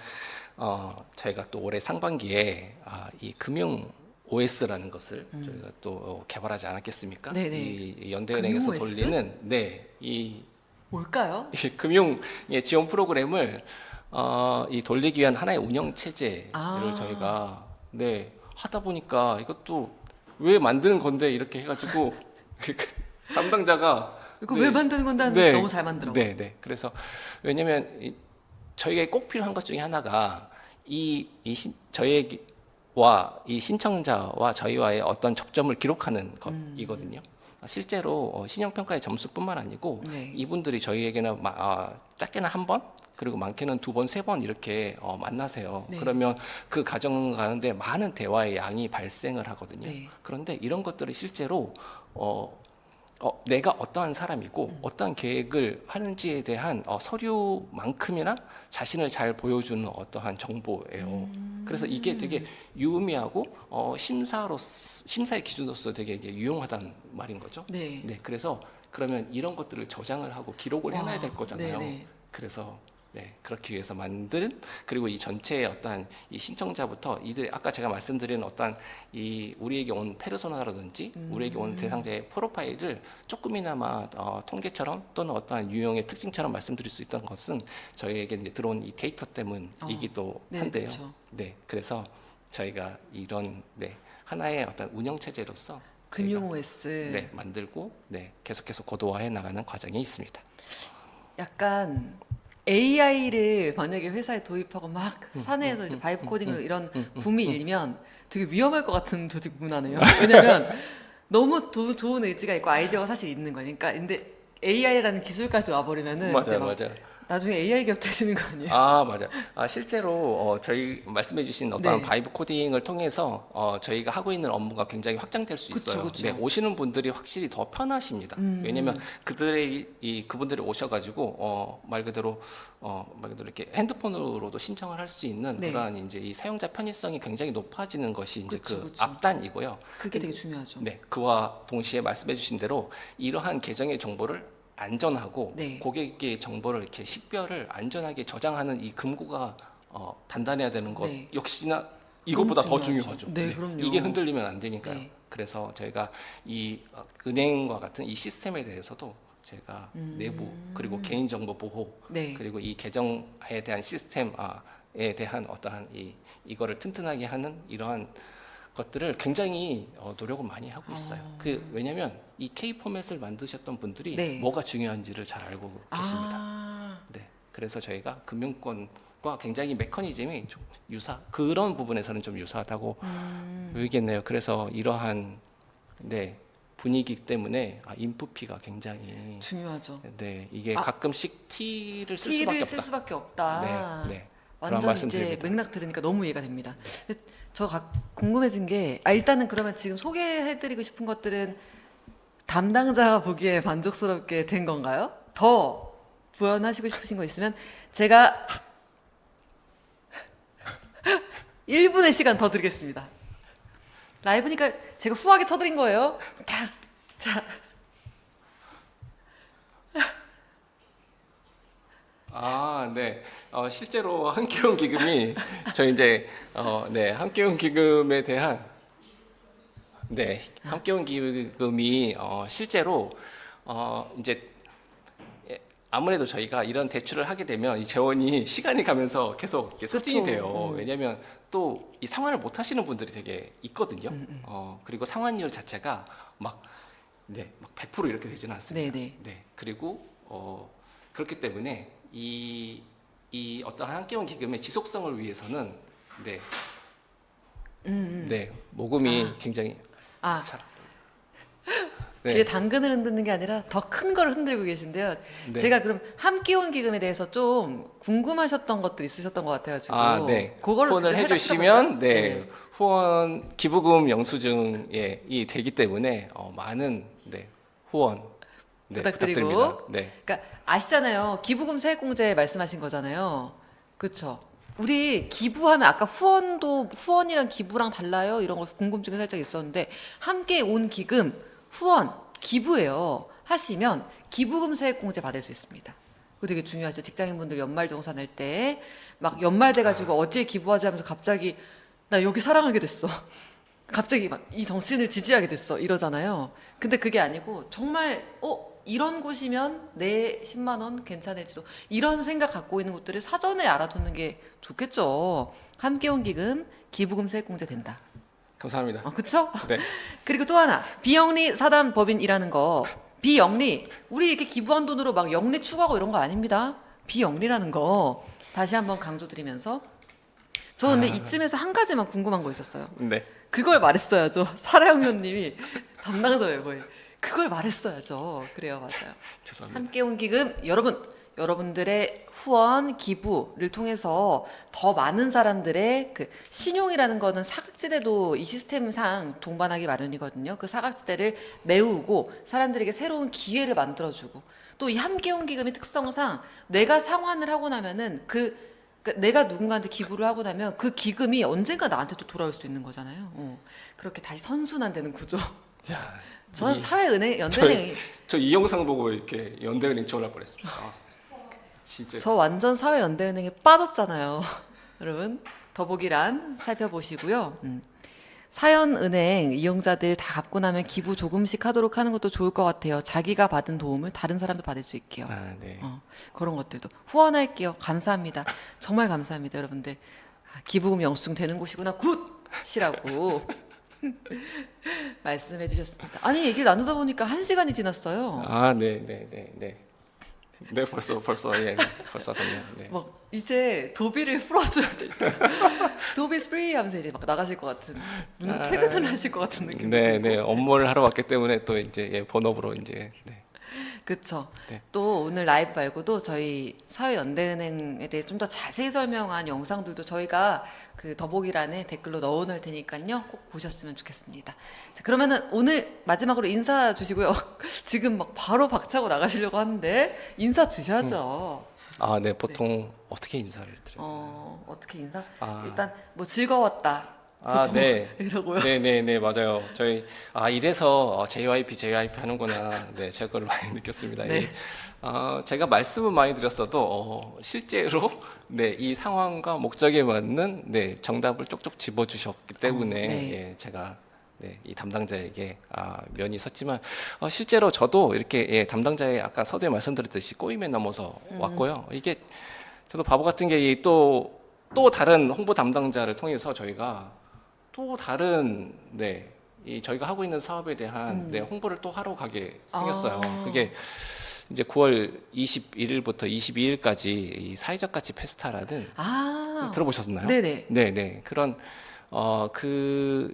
저희가 또 올해 상반기에 이 금융 OS라는 것을 저희가 또 개발하지 않았겠습니까? 이 연대은행에서 금융 OS? 돌리는 이 뭘까요? 금융 지원 프로그램을 이 돌리기 위한 하나의 운영 체제를 저희가 하다 보니까 이것도 왜 만드는 건데 이렇게 해가지고 담당자가 이거 네. 왜 만드는 건데 하는데 네. 너무 잘 만들어. 네, 네. 그래서 왜냐면 저희가 꼭 필요한 것 중에 하나가 저희와 이 신청자와 저희와의 어떤 접점을 기록하는 것이거든요. 실제로 신용평가의 점수뿐만 아니고 네. 이분들이 저희에게는 작게는 한 번, 그리고 많게는 두 번, 세 번 이렇게 만나세요. 네. 그러면 그 과정 가운데 많은 대화의 양이 발생을 하거든요. 네. 그런데 이런 것들이 실제로 내가 어떠한 사람이고 어떠한 계획을 하는지에 대한 서류만큼이나 자신을 잘 보여주는 어떠한 정보예요. 그래서 이게 되게 유의미하고 심사의 기준으로서 되게 이게 유용하다는 말인 거죠. 네. 네, 그래서 그러면 이런 것들을 저장을 하고 기록을 해놔야 될 거잖아요. 네네. 그래서 네, 그렇기 위해서 만든 그리고 이 전체의 어떠한 이 신청자부터 이들 아까 제가 말씀드린 어떠한 이 우리에게 온 페르소나라든지 우리에게 온 대상자의 프로파일을 조금이나마 통계처럼 또는 어떠한 유형의 특징처럼 말씀드릴 수 있던 것은 저희에게 이제 들어온 이 데이터 때문이기도 네, 한데요. 그렇죠. 네, 그래서 저희가 이런 하나의 어떤 운영 체제로서 금융 OS. 네, 만들고 계속해서 고도화해 나가는 과정이 있습니다. 약간 AI를 만약에 회사에 도입하고 막 사내에서 이제 바이브 코딩으로 이런 붐이 일면 되게 위험할 것 같은 조직 문화네요. 왜냐면 너무 좋은 의지가 있고 아이디어가 사실 있는 거니까. 근데 AI라는 기술까지 와버리면은 이제 맞아요, 막 맞아요. 나중에 AI 기업 되시는 거 아니에요? 맞아요. 실제로 저희 말씀해주신 어떤 네. 바이브 코딩을 통해서 저희가 하고 있는 업무가 굉장히 확장될 수 그쵸, 있어요. 그쵸. 네, 오시는 분들이 확실히 더 편하십니다. 왜냐하면 그분들이 오셔가지고 말 그대로 이렇게 핸드폰으로도 신청을 할 수 있는 네. 그러한 이제 이 사용자 편의성이 굉장히 높아지는 것이 이제 그쵸, 그 그쵸. 앞단이고요. 그게 되게 중요하죠. 네, 그와 동시에 말씀해주신 대로 이러한 계정의 정보를 안전하고 네. 고객의 정보를 이렇게 식별을 안전하게 저장하는 이 금고가 단단해야 되는 것 네. 역시나 이것보다 더 중요하죠. 중요하죠. 네, 그럼요. 이게 흔들리면 안 되니까요. 네. 그래서 저희가 이 은행과 같은 이 시스템에 대해서도 제가 내부 그리고 개인정보 보호 네. 그리고 이 계정에 대한 시스템에 대한 어떠한 이거를 튼튼하게 하는 이러한 것들을 굉장히 노력을 많이 하고 있어요. 왜냐하면 이 K 포맷을 만드셨던 분들이 네. 뭐가 중요한지를 잘 알고 계십니다. 아, 네, 그래서 저희가 금융권과 굉장히 메커니즘이 좀 그런 부분에서는 좀 유사하다고 보이겠네요. 그래서 이러한 분위기 때문에 인풋피가 굉장히 중요하죠. 이게 가끔씩 T를 쓸 수밖에 T를 없다. 쓸 수밖에 없다. 네, 그런 완전 말씀 이제 드립니다. 맥락 들으니까 너무 이해가 됩니다. 근데 저 궁금해진 게 일단은 그러면 지금 소개해드리고 싶은 것들은 담당자가 보기에 만족스럽게 된 건가요? 더 부연하시고 싶으신 거 있으면 제가 1분의 시간 더 드리겠습니다. 라이브니까 제가 후하게 쳐드린 거예요. 딱. 자, 네. 실제로 함께온 기금이 저희 이제 함께온 기금에 대한 함께온 기금이 실제로 이제 아무래도 저희가 이런 대출을 하게 되면 이 재원이 시간이 가면서 계속 이렇게 소진이 그쵸. 돼요. 왜냐하면 또 이 상환을 못 하시는 분들이 되게 있거든요. 그리고 상환율 자체가 막 100% 이렇게 되지는 않습니다. 네네. 그리고 그렇기 때문에 이 어떤 함께온 기금의 지속성을 위해서는 모금이 굉장히 아, 잘 뒤에 당근을 흔드는 게 아니라 더 큰 걸 흔들고 계신데요. 네. 제가 그럼 함께온 기금에 대해서 좀 궁금하셨던 것들 있으셨던 것 같아가지고 그걸로 후원을 주제 해주시면 해달라고 후원 기부금 영수증이 되기 때문에 많은 후원 부탁드리고. 부탁드립니다. 그러니까 아시잖아요. 기부금 세액공제 말씀하신 거잖아요. 그렇죠. 우리 기부하면 아까 후원이랑 기부랑 달라요? 이런 거 궁금증이 살짝 있었는데 함께 온 기금 후원 기부예요. 하시면 기부금 세액공제 받을 수 있습니다. 그거 되게 중요하죠. 직장인분들 연말정산 할 때 막 연말 돼가지고 어디에 기부하지 하면서 갑자기 나 여기 사랑하게 됐어. 갑자기 막 이 정치인을 지지하게 됐어. 이러잖아요. 근데 그게 아니고 정말 이런 곳이면 내 10만 원 괜찮을지도 이런 생각 갖고 있는 곳들을 사전에 알아두는 게 좋겠죠. 함께온 기금 기부금 세액공제 된다. 감사합니다. 그렇죠? 네. 그리고 또 하나 비영리 사단 법인이라는 거 비영리. 우리 이렇게 기부한 돈으로 막 영리 추구하고 이런 거 아닙니다. 비영리라는 거 다시 한번 강조드리면서 저 근데 이쯤에서 한 가지만 궁금한 거 있었어요. 네. 그걸 말했어야죠. 사라영 의원님이 담당자예요 거의. 그걸 말했어야죠. 그래요, 맞아요. 죄송합니다. 함께 온 기금 여러분들의 후원 기부를 통해서 더 많은 사람들의 그 신용이라는 거는 사각지대도 이 시스템상 동반하기 마련이거든요. 그 사각지대를 메우고 사람들에게 새로운 기회를 만들어주고 또 이 함께 온 기금의 특성상 내가 상환을 하고 나면은 그러니까 내가 누군가한테 기부를 하고 나면 그 기금이 언젠가 나한테 또 돌아올 수 있는 거잖아요. 그렇게 다시 선순환되는 구조. 야, 전 사회은행 연대은행이 저 이 영상 보고 이렇게 연대은행 지원할 뻔했습니다. 진짜. 저 완전 사회연대은행에 빠졌잖아요. 여러분 더보기란 살펴보시고요. 사연은행 이용자들 다 갚고 나면 기부 조금씩 하도록 하는 것도 좋을 것 같아요. 자기가 받은 도움을 다른 사람도 받을 수 있게요. 네. 그런 것들도 후원할게요. 감사합니다. 정말 감사합니다, 여러분들. 기부금 영수증 되는 곳이구나. 굿이라고 말씀해 주셨습니다. 아니 얘기 나누다 보니까 1시간이 지났어요. 네. 네, 벌써 예, 벌써 갔네요. 네. 막 이제 도비를 풀어줘야 될 때. 도비 스프리 하면서 이제 막 나가실 것 같은 퇴근을 하실 것 같은 느낌. 네, 업무를 하러 왔기 때문에 또 이제 본업으로 이제. 네. 그렇죠. 네. 또 오늘 라이브 말고도 저희 사회연대은행에 대해 좀 더 자세히 설명한 영상들도 저희가 그 더보기란에 댓글로 넣어놓을 테니까요. 꼭 보셨으면 좋겠습니다. 자, 그러면은 오늘 마지막으로 인사 주시고요. 지금 막 바로 박차고 나가시려고 하는데 인사 주셔야죠. 네, 보통 어떻게 인사를 드려요? 어떻게 인사? 아. 일단 뭐 즐거웠다. 보통 네. 이러고요. 네, 맞아요. 저희 이래서 JYP 하는구나. 네, 제가 그걸 많이 느꼈습니다. 네. 제가 말씀은 많이 드렸어도 실제로 네, 이 상황과 목적에 맞는 네, 정답을 쪽쪽 집어 주셨기 때문에 네. 예, 제가 네, 이 담당자에게 면이 섰지만 실제로 저도 이렇게 예, 담당자의 아까 서두에 말씀드렸듯이 꼬임에 넘어서 왔고요. 이게 저도 바보 같은 게 또 다른 홍보 담당자를 통해서 저희가 또 다른 네, 이 저희가 하고 있는 사업에 대한 네, 홍보를 또 하러 가게 생겼어요. 그게 이제 9월 21일부터 22일까지 이 사회적 가치 페스타라는 들어보셨나요? 네네. 네. 그런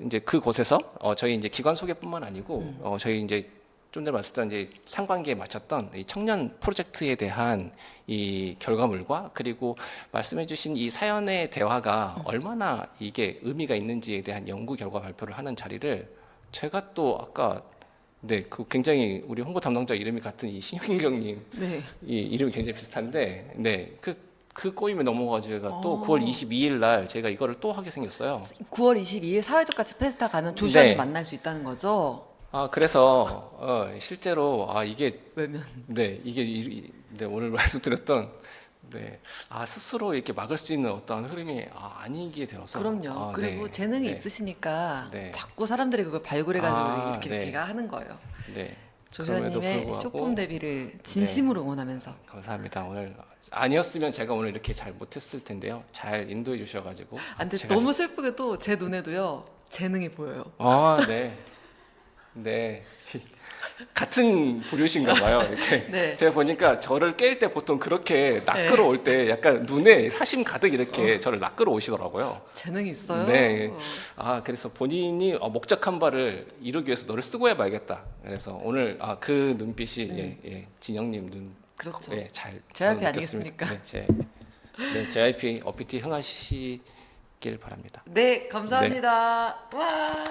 이제 그곳에서 저희 이제 기관 소개뿐만 아니고 저희 이제 좀 전에 말씀드린 이제 상반기에 마쳤던 이 청년 프로젝트에 대한 이 결과물과 그리고 말씀해주신 이 사연의 대화가 얼마나 이게 의미가 있는지에 대한 연구 결과 발표를 하는 자리를 제가 또 아까 네, 그 굉장히 우리 홍보 담당자 이름이 같은 이 신윤경님 네. 이 이름이 굉장히 비슷한데 네, 그 꼬임에 넘어가지고 제가 또 9월 22일 날 제가 이거를 또 하게 생겼어요. 9월 22일 사회적 가치 페스타 가면 조슈아님 네. 만날 수 있다는 거죠? 그래서 실제로 이게 왜면 네, 네, 오늘 말씀드렸던 네, 스스로 이렇게 막을 수 있는 어떤 흐름이 아니게 되어서 그럼요. 그리고 네, 재능이 네, 있으시니까 네. 자꾸 사람들이 그걸 발굴해가지고 이렇게 네. 걔가 하는 거예요. 네. 조슈아님의 그럼에도 불구하고 쇼폼 데뷔를 진심으로 응원하면서. 감사합니다. 오늘 아니었으면 제가 오늘 이렇게 잘 못했을 텐데요. 잘 인도해 주셔가지고. 근데 제가 너무 슬프게도 제 눈에도요 재능이 보여요. 네. 같은 부류신가 봐요. 이렇게 네. 제가 보니까 저를 깰 때 보통 그렇게 낚으러 올 때 약간 눈에 사심 가득 이렇게 저를 낚으러 오시더라고요. 재능이 있어요. 네. 그래서 본인이 목적한 바를 이루기 위해서 너를 쓰고 해봐야겠다. 그래서 오늘 그 눈빛이 진영님 눈 그렇죠. 잘 JYP 저는 아니겠습니까? 느꼈습니다. JYP 어피티 흥하시길 바랍니다. 네, 감사합니다. 와.